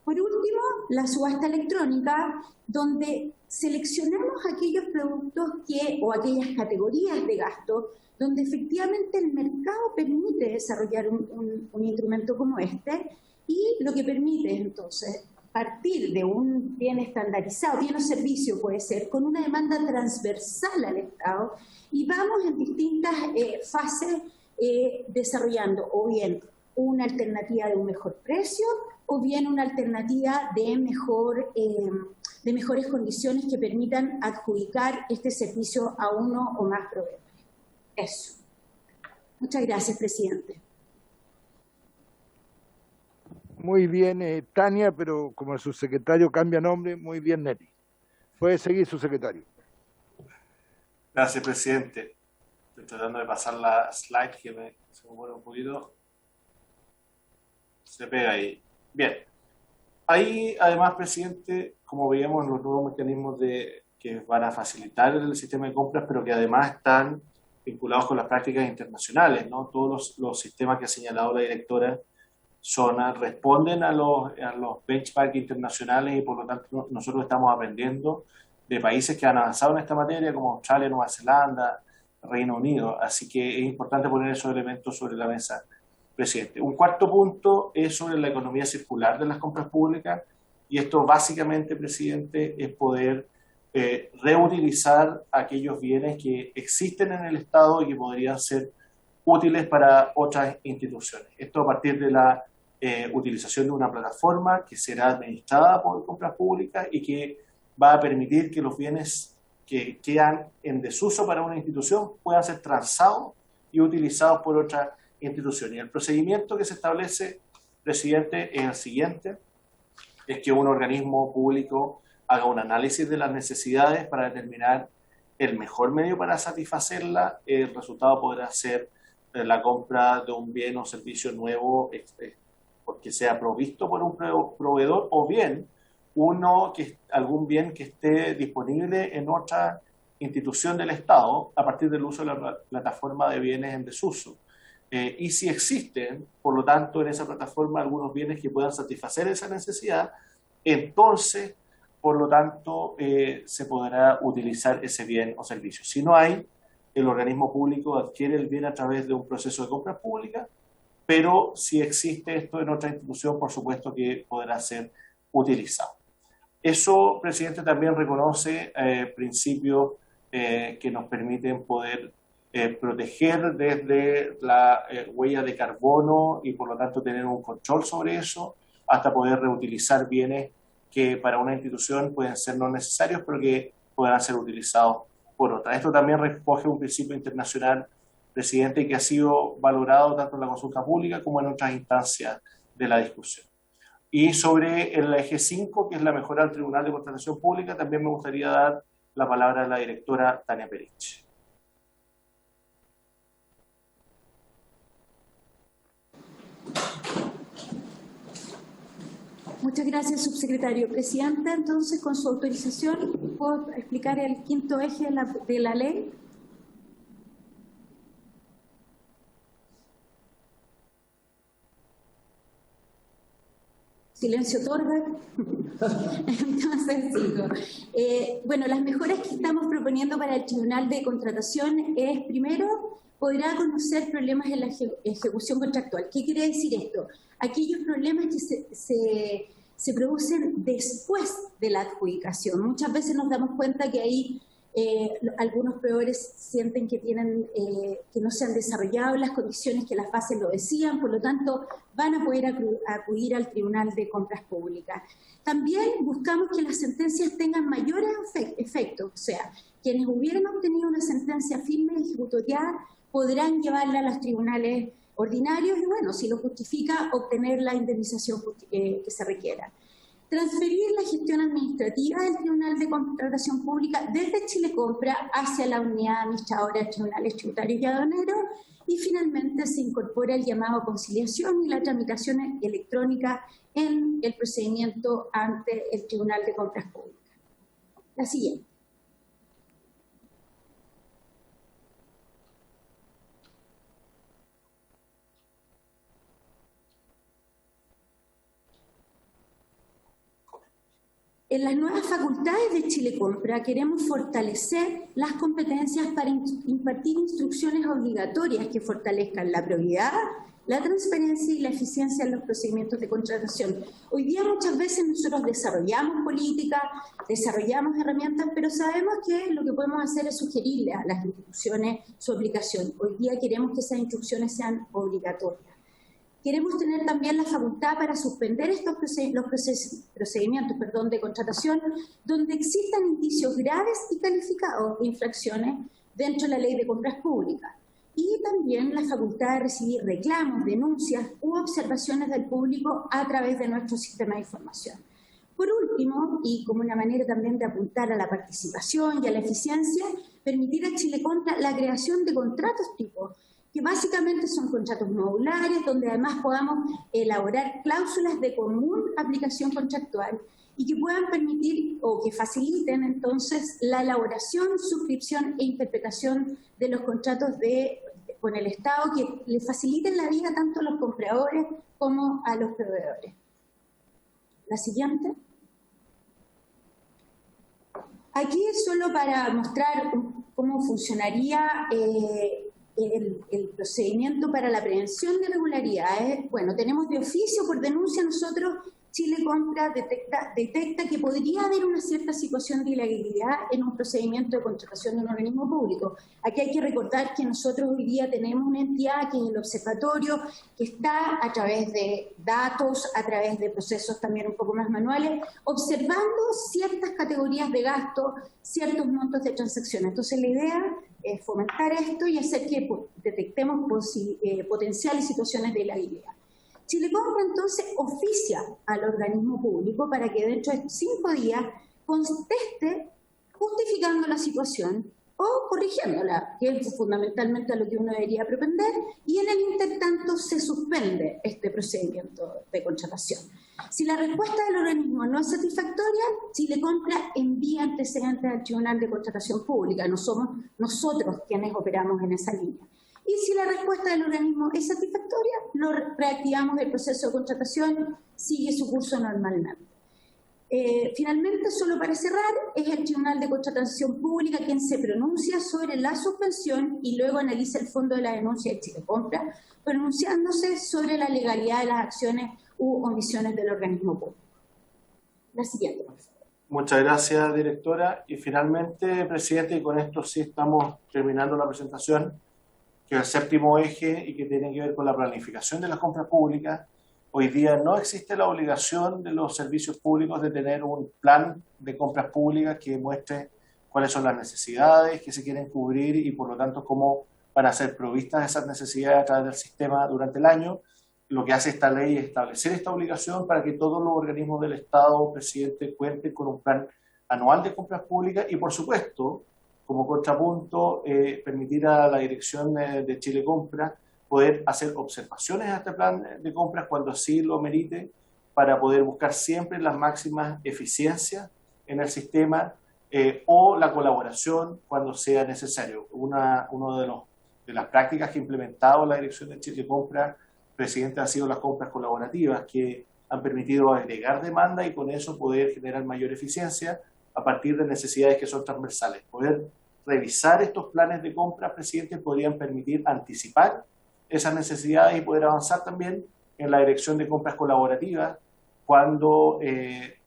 Por último, la subasta electrónica, donde seleccionamos aquellos productos o aquellas categorías de gasto donde efectivamente el mercado permite desarrollar un instrumento como este, y lo que permite entonces partir de un bien estandarizado, bien o servicio puede ser, con una demanda transversal al Estado, y vamos en distintas fases desarrollando o bien una alternativa de un mejor precio o bien una alternativa de mejores condiciones que permitan adjudicar este servicio a uno o más proveedores. Eso. Muchas gracias, presidente. Muy bien, Tania, pero como el subsecretario cambia nombre, muy bien, Neri. Puede seguir, subsecretario. Gracias, presidente. Estoy tratando de pasar la slide que se me mueve un poquito. Se pega ahí. Bien. Ahí, además, presidente, como veíamos en los nuevos mecanismos que van a facilitar el sistema de compras, pero que además están vinculados con las prácticas internacionales, ¿no? Todos los sistemas que ha señalado la directora responden a los benchmarks internacionales y por lo tanto nosotros estamos aprendiendo de países que han avanzado en esta materia como Australia, Nueva Zelanda, Reino Unido. Así que es importante poner esos elementos sobre la mesa, presidente. Un cuarto punto es sobre la economía circular de las compras públicas y esto básicamente, presidente, es poder reutilizar aquellos bienes que existen en el Estado y que podrían ser útiles para otras instituciones. Esto a partir de la utilización de una plataforma que será administrada por compras públicas y que va a permitir que los bienes que quedan en desuso para una institución puedan ser transados y utilizados por otras instituciones. Y el procedimiento que se establece, presidente, es el siguiente: es que un organismo público haga un análisis de las necesidades para determinar el mejor medio para satisfacerla. El resultado podrá ser la compra de un bien o servicio nuevo porque sea provisto por un proveedor, o bien algún bien que esté disponible en otra institución del Estado a partir del uso de la plataforma de bienes en desuso. Y si existen, por lo tanto, en esa plataforma algunos bienes que puedan satisfacer esa necesidad, entonces, por lo tanto, se podrá utilizar ese bien o servicio. Si no hay, el organismo público adquiere el bien a través de un proceso de compras públicas, pero si existe esto en otra institución, por supuesto que podrá ser utilizado. Eso, presidente, también reconoce principios que nos permiten poder proteger desde la huella de carbono y por lo tanto tener un control sobre eso, hasta poder reutilizar bienes que para una institución pueden ser no necesarios, pero que podrán ser utilizados por otra. Esto también recoge un principio internacional, presidente, que ha sido valorado tanto en la consulta pública como en otras instancias de la discusión. Y sobre el eje 5, que es la mejora del Tribunal de Contratación Pública, también me gustaría dar la palabra a la directora Tania Perich. Muchas gracias, subsecretario. Presidenta, entonces, con su autorización, ¿puedo explicar el quinto eje de la ley? Silencio otorga. Entonces, sigo. Bueno, las mejoras que estamos proponiendo para el Tribunal de Contratación es, primero, podrá conocer problemas en la ejecución contractual. ¿Qué quiere decir esto? Aquellos problemas que se producen después de la adjudicación. Muchas veces nos damos cuenta que ahí algunos proveedores sienten que que no se han desarrollado las condiciones que las bases lo decían, por lo tanto van a poder acudir al Tribunal de Compras Públicas. También buscamos que las sentencias tengan mayores efectos, o sea, quienes hubieran obtenido una sentencia firme y ejecutoriada podrán llevarla a los tribunales ordinarios y, bueno, si lo justifica, obtener la indemnización que se requiera. Transferir la gestión administrativa del Tribunal de Contratación Pública desde Chile Compra hacia la unidad administradora de tribunales tributarios y aduaneros, y finalmente se incorpora el llamado a conciliación y la tramitación electrónica en el procedimiento ante el Tribunal de Compras Públicas. La siguiente. En las nuevas facultades de Chile Compra queremos fortalecer las competencias para impartir instrucciones obligatorias que fortalezcan la probidad, la transparencia y la eficiencia en los procedimientos de contratación. Hoy día muchas veces nosotros desarrollamos políticas, desarrollamos herramientas, pero sabemos que lo que podemos hacer es sugerirle a las instituciones su aplicación. Hoy día queremos que esas instrucciones sean obligatorias. Queremos tener también la facultad para suspender estos procedimientos de contratación donde existan indicios graves y calificados de infracciones dentro de la Ley de Compras Públicas. Y también la facultad de recibir reclamos, denuncias u observaciones del público a través de nuestro sistema de información. Por último, y como una manera también de apuntar a la participación y a la eficiencia, permitir a Chile Compra la creación de contratos tipo, que básicamente son contratos modulares, donde además podamos elaborar cláusulas de común aplicación contractual y que puedan permitir o que faciliten entonces la elaboración, suscripción e interpretación de los contratos con el Estado, que le faciliten la vida tanto a los compradores como a los proveedores. La siguiente. Aquí es solo para mostrar cómo funcionaría el procedimiento para la prevención de irregularidades. Bueno, tenemos de oficio por denuncia nosotros, Chile Compra detecta que podría haber una cierta situación de ilegalidad en un procedimiento de contratación de un organismo público. Aquí hay que recordar que nosotros hoy día tenemos una entidad que es el observatorio, que está a través de datos, a través de procesos también un poco más manuales, observando ciertas categorías de gasto, ciertos montos de transacciones. Entonces la idea es fomentar esto y hacer que detectemos potenciales situaciones de ilegalidad. Chile Compra entonces oficia al organismo público para que dentro de 5 días conteste justificando la situación o corrigiéndola, que es fundamentalmente a lo que uno debería propender, y en el intertanto se suspende este procedimiento de contratación. Si la respuesta del organismo no es satisfactoria, Chile Compra envía antecedentes al Tribunal de Contratación Pública, no somos nosotros quienes operamos en esa línea. Y si la respuesta del organismo es satisfactoria, lo reactivamos el proceso de contratación, sigue su curso normalmente. Finalmente, solo para cerrar, es el Tribunal de Contratación Pública quien se pronuncia sobre la suspensión y luego analiza el fondo de la denuncia de Chile Compra, pronunciándose sobre la legalidad de las acciones u omisiones del organismo público. La siguiente, por favor. Muchas gracias, directora. Y finalmente, presidente, y con esto sí estamos terminando la presentación, que es el 7º eje y que tiene que ver con la planificación de las compras públicas. Hoy día no existe la obligación de los servicios públicos de tener un plan de compras públicas que muestre cuáles son las necesidades que se quieren cubrir y por lo tanto cómo van a ser provistas esas necesidades a través del sistema durante el año. Lo que hace esta ley es establecer esta obligación para que todos los organismos del Estado, presidente, cuenten con un plan anual de compras públicas y por supuesto, como contrapunto, permitir a la dirección de Chile Compra poder hacer observaciones a este plan de compras cuando así lo merite, para poder buscar siempre las máximas eficiencias en el sistema o la colaboración cuando sea necesario. Una de las prácticas que ha implementado la dirección de Chile Compra, presidente, ha sido las compras colaborativas, que han permitido agregar demanda y con eso poder generar mayor eficiencia a partir de necesidades que son transversales. Poder revisar estos planes de compra, presidente, podrían permitir anticipar esas necesidades y poder avanzar también en la dirección de compras colaborativas cuando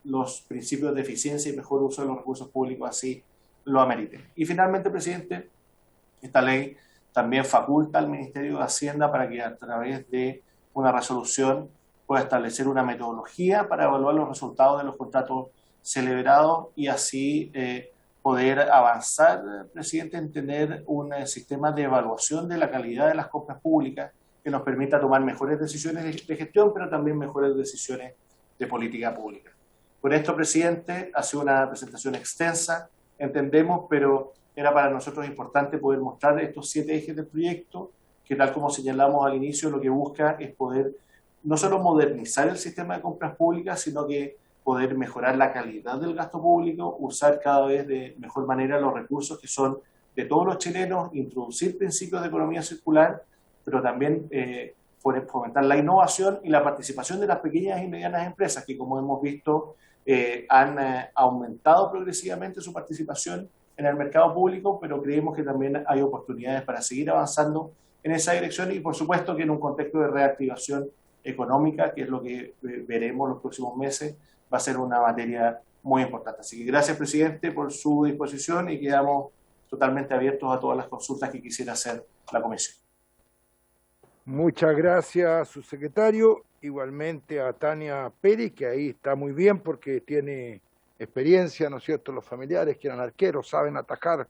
los principios de eficiencia y mejor uso de los recursos públicos así lo ameriten. Y finalmente, presidente, esta ley también faculta al Ministerio de Hacienda para que a través de una resolución pueda establecer una metodología para evaluar los resultados de los contratos celebrados y así poder avanzar, presidente, en tener un sistema de evaluación de la calidad de las compras públicas que nos permita tomar mejores decisiones de gestión, pero también mejores decisiones de política pública. Con esto, presidente, ha sido una presentación extensa, entendemos, pero era para nosotros importante poder mostrar estos 7 ejes del proyecto, que tal como señalamos al inicio, lo que busca es poder no solo modernizar el sistema de compras públicas, sino que poder mejorar la calidad del gasto público, usar cada vez de mejor manera los recursos que son de todos los chilenos, introducir principios de economía circular, pero también fomentar la innovación y la participación de las pequeñas y medianas empresas, que como hemos visto han aumentado progresivamente su participación en el mercado público, pero creemos que también hay oportunidades para seguir avanzando en esa dirección y por supuesto que en un contexto de reactivación económica, que es lo que veremos los próximos meses, va a ser una materia muy importante. Así que gracias, presidente, por su disposición y quedamos totalmente abiertos a todas las consultas que quisiera hacer la comisión. Muchas gracias, subsecretario. Igualmente a Tania Pérez, que ahí está muy bien porque tiene experiencia, ¿no es cierto? Los familiares que eran arqueros, saben atajar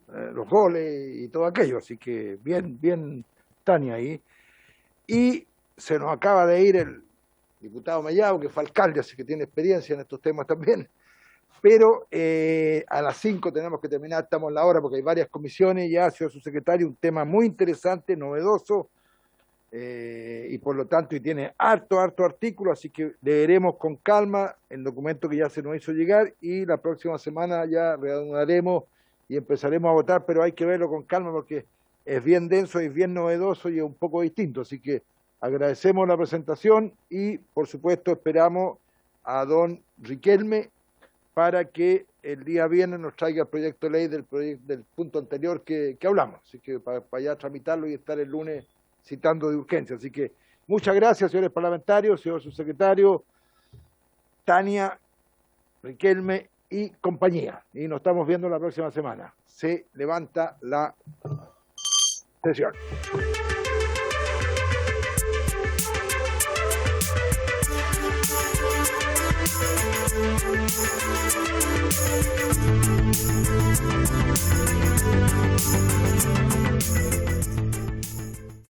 los goles y todo aquello. Así que bien, bien, Tania ahí. Y se nos acaba de ir el diputado Mellado, que fue alcalde, así que tiene experiencia en estos temas también. Pero a las 5 tenemos que terminar, estamos en la hora porque hay varias comisiones ya, señor subsecretario, un tema muy interesante, novedoso, y por lo tanto y tiene harto artículo, así que leeremos con calma el documento que ya se nos hizo llegar y la próxima semana ya reanudaremos y empezaremos a votar, pero hay que verlo con calma porque es bien denso, es bien novedoso y es un poco distinto, así que agradecemos la presentación y por supuesto esperamos a don Riquelme para que el día viernes nos traiga el proyecto de ley del punto anterior que hablamos, así que para ya tramitarlo y estar el lunes citando de urgencia. Así que muchas gracias, señores parlamentarios, señor subsecretario, Tania, Riquelme y compañía. Y nos estamos viendo la próxima semana. Se levanta la sesión.